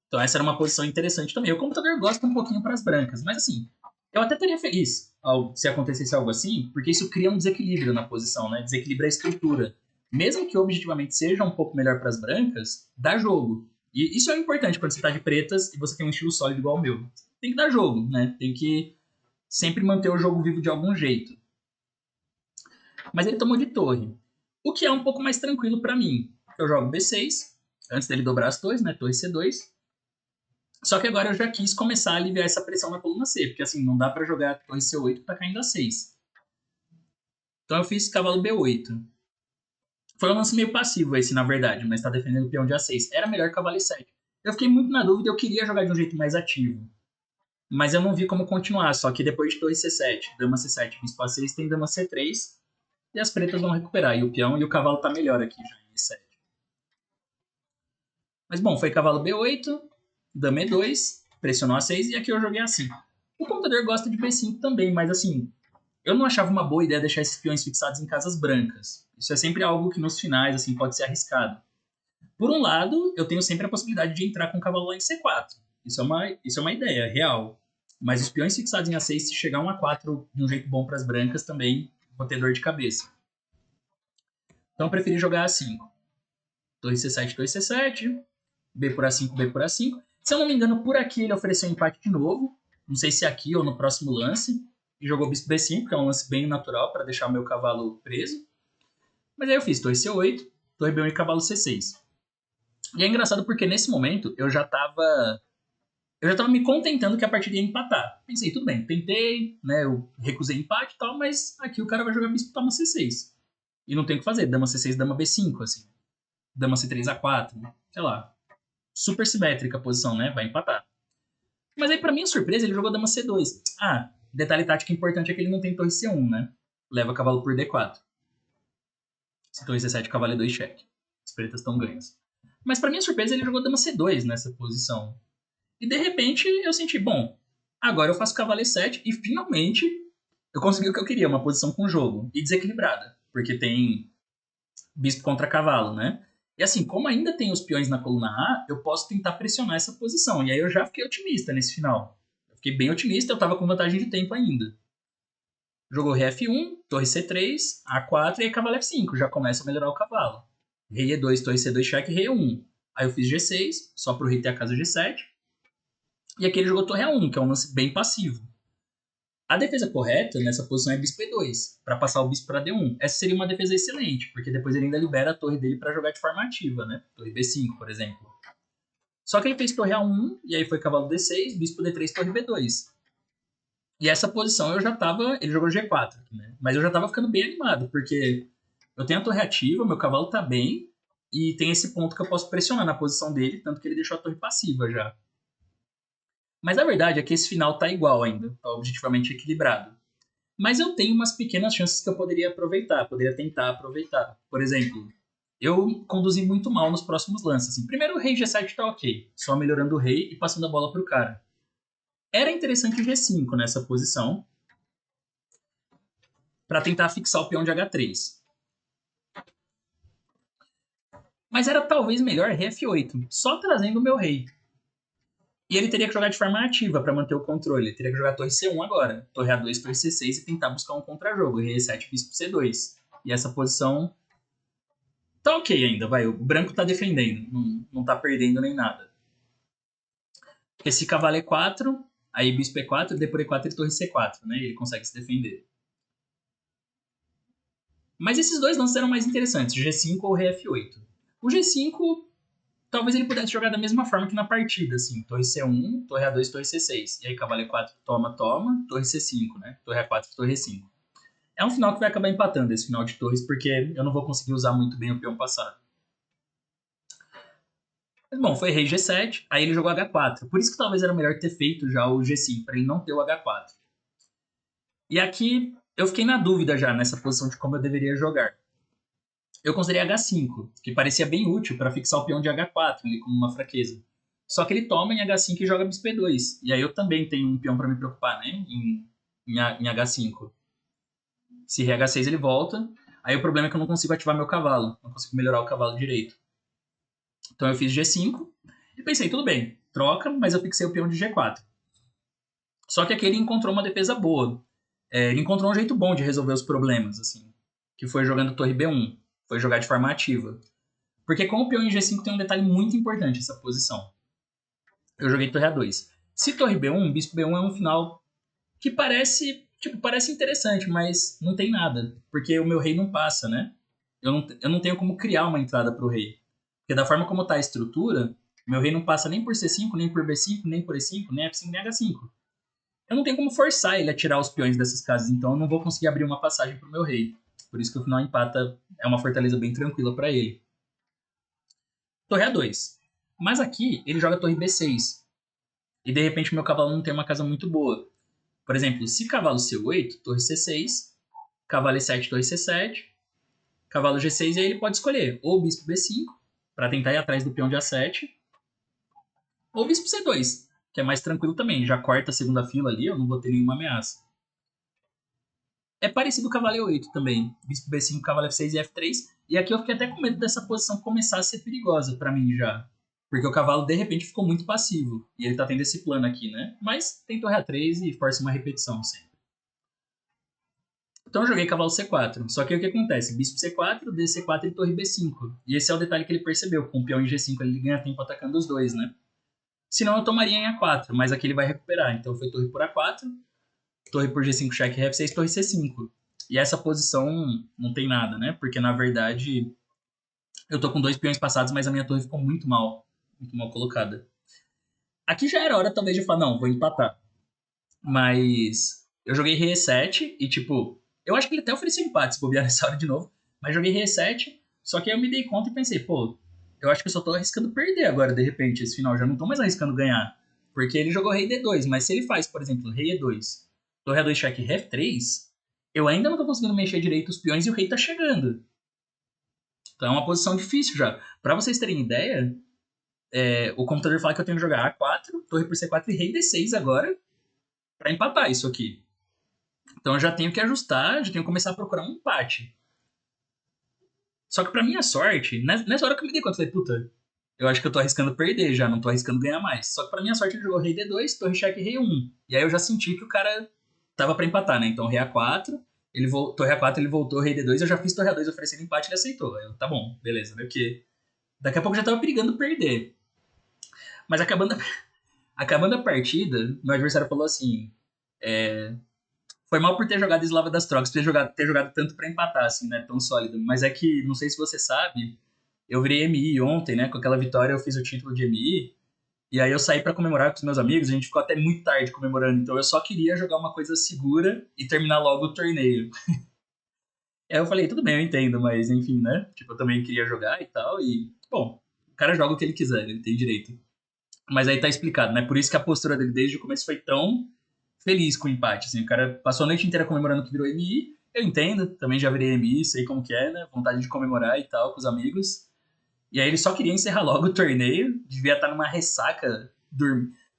S1: Então essa era uma posição interessante também. O computador gosta um pouquinho para as brancas, mas assim, eu até estaria feliz se acontecesse algo assim, porque isso cria um desequilíbrio na posição, né? Desequilibra a estrutura. Mesmo que objetivamente seja um pouco melhor para as brancas, dá jogo. E isso é importante quando você está de pretas e você tem um estilo sólido igual o meu. Tem que dar jogo, né? Tem que sempre manter o jogo vivo de algum jeito. Mas ele tomou de torre. O que é um pouco mais tranquilo para mim. Eu jogo B6, antes dele dobrar as torres, né? Torre C2. Só que agora eu já quis começar a aliviar essa pressão na coluna C, porque assim, não dá para jogar torre C8 que tá caindo a 6. Então eu fiz cavalo B8. Foi um lance meio passivo esse, na verdade, mas tá defendendo o peão de A6. Era melhor cavalo E7. Eu fiquei muito na dúvida, eu queria jogar de um jeito mais ativo. Mas eu não vi como continuar, só que depois de torre C7, dama C7, bispo A6, tem dama C3, e as pretas vão recuperar, e o peão e o cavalo tá melhor aqui já em E7. Mas bom, foi cavalo B8, dama E2, pressionou A6, e aqui eu joguei A5. O computador gosta de B5 também, mas assim, eu não achava uma boa ideia deixar esses peões fixados em casas brancas. Isso é sempre algo que nos finais assim pode ser arriscado. Por um lado, eu tenho sempre a possibilidade de entrar com o cavalo lá em C4. Isso é uma ideia real. Mas os peões fixados em A6, se chegar um A4 de um jeito bom para as brancas, também vou ter dor de cabeça. Então eu preferi jogar A5. Torre C7, torre C7. B por A5, B por A5. Se eu não me engano, por aqui ele ofereceu um empate de novo. Não sei se aqui ou no próximo lance. E jogou bispo B5, que é um lance bem natural para deixar o meu cavalo preso. Mas aí eu fiz torre C8, torre B1 e cavalo C6. E é engraçado porque nesse momento eu já tava me contentando que a partida ia empatar. Pensei, tudo bem, tentei, né? Eu recusei empate e tal, mas aqui o cara vai jogar bispo dama C6. E não tem o que fazer, dama C6, dama B5, assim. Dama C3, A4, sei lá. Super simétrica a posição, né? Vai empatar. Mas aí, pra minha surpresa, ele jogou dama C2. Ah, detalhe tático importante é que ele não tem torre C1, né? Leva cavalo por D4. Se torre C7, cavalo E2, cheque. As pretas estão ganhas. Mas pra minha surpresa, ele jogou dama C2 nessa posição. E de repente, eu senti, bom, agora eu faço cavalo E7 e finalmente eu consegui o que eu queria, uma posição com jogo. E desequilibrada, porque tem bispo contra cavalo, né? E assim, como ainda tem os peões na coluna A, eu posso tentar pressionar essa posição. E aí eu já fiquei otimista nesse final. Eu fiquei bem otimista, eu tava com vantagem de tempo ainda. Jogou rei F1, torre C3, A4 e aí cavalo F5. Já começa a melhorar o cavalo. Rei E2, torre C2, cheque, rei E1. Aí eu fiz G6, só pro rei ter a casa G7. E aqui ele jogou torre A1, que é um lance bem passivo. A defesa correta nessa posição é bispo E2, para passar o bispo para D1. Essa seria uma defesa excelente, porque depois ele ainda libera a torre dele para jogar de forma ativa, né? Torre B5, por exemplo. Só que ele fez torre A1, e aí foi cavalo D6, bispo D3, torre B2. E essa posição eu já tava... Ele jogou G4, né? Mas eu já tava ficando bem animado, porque eu tenho a torre ativa, meu cavalo tá bem, e tem esse ponto que eu posso pressionar na posição dele, tanto que ele deixou a torre passiva já. Mas a verdade é que esse final tá igual ainda, tá objetivamente equilibrado. Mas eu tenho umas pequenas chances que eu poderia aproveitar, poderia tentar aproveitar. Por exemplo, eu conduzi muito mal nos próximos lances. Assim, primeiro o rei G7 tá ok, só melhorando o rei e passando a bola pro cara. Era interessante o G5 nessa posição, para tentar fixar o peão de H3. Mas era talvez melhor rei F8, só trazendo o meu rei. E ele teria que jogar de forma ativa para manter o controle. Ele teria que jogar torre C1 agora, torre A2, torre C6 e tentar buscar um contra-jogo, rei E7, bispo C2. E essa posição tá ok ainda, vai. O branco tá defendendo, não tá perdendo nem nada. Esse cavalo E4, aí bispo E4, depois E4 e torre C4, né? E ele consegue se defender. Mas esses dois lances eram mais interessantes, G5 ou rei F8. O G5, talvez ele pudesse jogar da mesma forma que na partida, assim, torre C1, torre A2, torre C6. E aí cavalo E4, toma, toma, torre C5, né? Torre A4, torre E5. É um final que vai acabar empatando, esse final de torres, porque eu não vou conseguir usar muito bem o peão passado. Mas, bom, foi rei G7, aí ele jogou H4. Por isso que talvez era melhor ter feito já o G5, para ele não ter o H4. E aqui eu fiquei na dúvida já nessa posição de como eu deveria jogar. Eu considerei H5, que parecia bem útil para fixar o peão de H4 ali como uma fraqueza. Só que ele toma em H5 e joga bispo E2. E aí eu também tenho um peão para me preocupar, né? Em H5. Se rei H6 ele volta. Aí o problema é que eu não consigo ativar meu cavalo. Não consigo melhorar o cavalo direito. Então eu fiz G5 e pensei, tudo bem, troca, mas eu fixei o peão de G4. Só que aqui ele encontrou uma defesa boa. Ele encontrou um jeito bom de resolver os problemas, assim. Que foi jogando torre B1. Foi jogar de forma ativa. Porque com o peão em G5 tem um detalhe muito importante essa posição. Eu joguei torre A2. Se torre B1, bispo B1 é um final que parece interessante, mas não tem nada. Porque o meu rei não passa, né? Eu não tenho como criar uma entrada para o rei. Porque da forma como está a estrutura, meu rei não passa nem por C5, nem por B5, nem por E5, nem F5, nem H5. Eu não tenho como forçar ele a tirar os peões dessas casas, então eu não vou conseguir abrir uma passagem para o meu rei. Por isso que o final empata é uma fortaleza bem tranquila para ele. Torre A2. Mas aqui ele joga torre B6. E de repente meu cavalo não tem uma casa muito boa. Por exemplo, se cavalo C8, torre C6, cavalo E7, torre C7, cavalo G6, e aí ele pode escolher ou bispo B5, para tentar ir atrás do peão de A7, ou bispo C2, que é mais tranquilo também. Já corta a segunda fila ali, eu não vou ter nenhuma ameaça. É parecido com o cavalo E8 também. Bispo B5, cavalo F6 e F3. E aqui eu fiquei até com medo dessa posição começar a ser perigosa para mim já. Porque o cavalo, de repente, ficou muito passivo. E ele tá tendo esse plano aqui, né? Mas tem torre A3 e força uma repetição sempre. Então eu joguei cavalo C4. Só que o que acontece? Bispo C4, DC4 e torre B5. E esse é o detalhe que ele percebeu. Com o peão em G5 ele ganha tempo atacando os dois, né? Senão eu tomaria em A4, mas aqui ele vai recuperar. Então foi torre por A4, torre por G5, cheque, F6, torre C5. E essa posição não tem nada, né? Porque na verdade eu tô com dois peões passados, mas a minha torre ficou muito mal colocada. Aqui já era hora talvez de falar, não, vou empatar. Mas eu joguei rei E7 e tipo, eu acho que ele até ofereceu empate se bobear nessa hora de novo, mas joguei rei E7, só que aí eu me dei conta e pensei, pô, eu acho que eu só tô arriscando perder agora, de repente, esse final, já não tô mais arriscando ganhar. Porque ele jogou rei D2, mas se ele faz, por exemplo, rei E2, torre A2 cheque rei F3, eu ainda não tô conseguindo mexer direito os peões e o rei tá chegando. Então é uma posição difícil já. Pra vocês terem ideia, o computador fala que eu tenho que jogar A4, torre por C4 e rei D6 agora, pra empatar isso aqui. Então eu já tenho que ajustar, já tenho que começar a procurar um empate. Só que pra minha sorte, nessa hora que eu me dei conta, eu falei, puta, eu acho que eu tô arriscando perder já, não tô arriscando ganhar mais. Só que pra minha sorte ele jogou rei D2, torre cheque rei 1. E aí eu já senti que o cara tava pra empatar, né? Então rei A4, torre A4 ele voltou, rei D2, eu já fiz torre A2 oferecendo empate, ele aceitou. Eu, tá bom, beleza, né? Porque daqui a pouco eu já tava perigando perder. Mas acabando a partida, meu adversário falou assim, foi mal por ter jogado Eslava das Trocas, ter jogado tanto pra empatar, assim, né? Tão sólido. Mas é que, não sei se você sabe, eu virei MI ontem, né? Com aquela vitória eu fiz o título de MI. E aí eu saí pra comemorar com os meus amigos, a gente ficou até muito tarde comemorando. Então eu só queria jogar uma coisa segura e terminar logo o torneio. Aí eu falei, tudo bem, eu entendo, mas enfim, né? Tipo, eu também queria jogar e tal. E, bom, o cara joga o que ele quiser, ele tem direito. Mas aí tá explicado, né? Por isso que a postura dele desde o começo foi tão feliz com o empate. Assim, o cara passou a noite inteira comemorando que virou MI. Eu entendo, também já virei MI, sei como que é, né? Vontade de comemorar e tal com os amigos. E aí ele só queria encerrar logo o torneio, devia estar numa ressaca,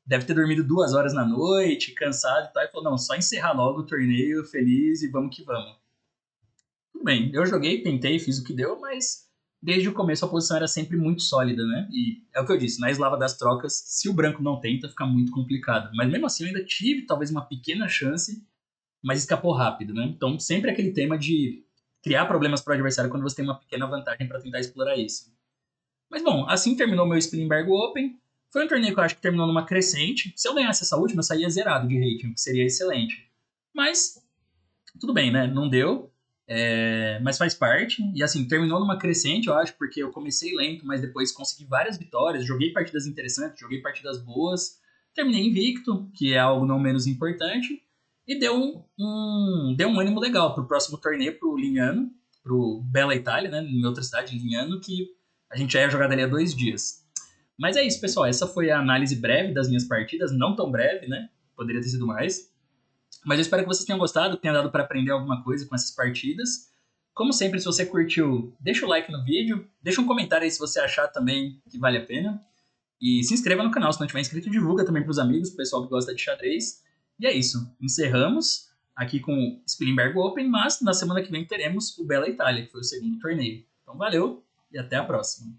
S1: deve ter dormido 2 horas na noite, cansado e tal. E falou: não, só encerrar logo o torneio, feliz e vamos que vamos. Tudo bem, eu joguei, tentei, fiz o que deu, mas desde o começo a posição era sempre muito sólida, né? E é o que eu disse, na eslava das trocas, se o branco não tenta, fica muito complicado. Mas mesmo assim eu ainda tive talvez uma pequena chance, mas escapou rápido, né? Então sempre aquele tema de criar problemas para o adversário quando você tem uma pequena vantagem para tentar explorar isso. Mas bom, assim terminou meu Spilimbergo Open. Foi um torneio que eu acho que terminou numa crescente. Se eu ganhasse essa última, eu saía zerado de rating, o que seria excelente. Mas tudo bem, né? Não deu. Mas faz parte. E assim, terminou numa crescente, eu acho, porque eu comecei lento, mas depois consegui várias vitórias. Joguei partidas interessantes, joguei partidas boas. Terminei invicto, que é algo não menos importante. E deu um ânimo legal pro próximo torneio, pro Lignano, pro Bela Itália, né? Em outra cidade, Lignano, que a gente já ia jogar dali há 2 dias. Mas é isso, pessoal. Essa foi a análise breve das minhas partidas. Não tão breve, né? Poderia ter sido mais. Mas eu espero que vocês tenham gostado, tenham dado para aprender alguma coisa com essas partidas. Como sempre, se você curtiu, deixa o like no vídeo, deixa um comentário aí se você achar também que vale a pena. E se inscreva no canal, se não tiver inscrito, divulga também para os amigos, pro pessoal que gosta de xadrez. E é isso. Encerramos aqui com o Spilimbergo Open, mas na semana que vem teremos o Bela Itália, que foi o segundo torneio. Então valeu e até a próxima.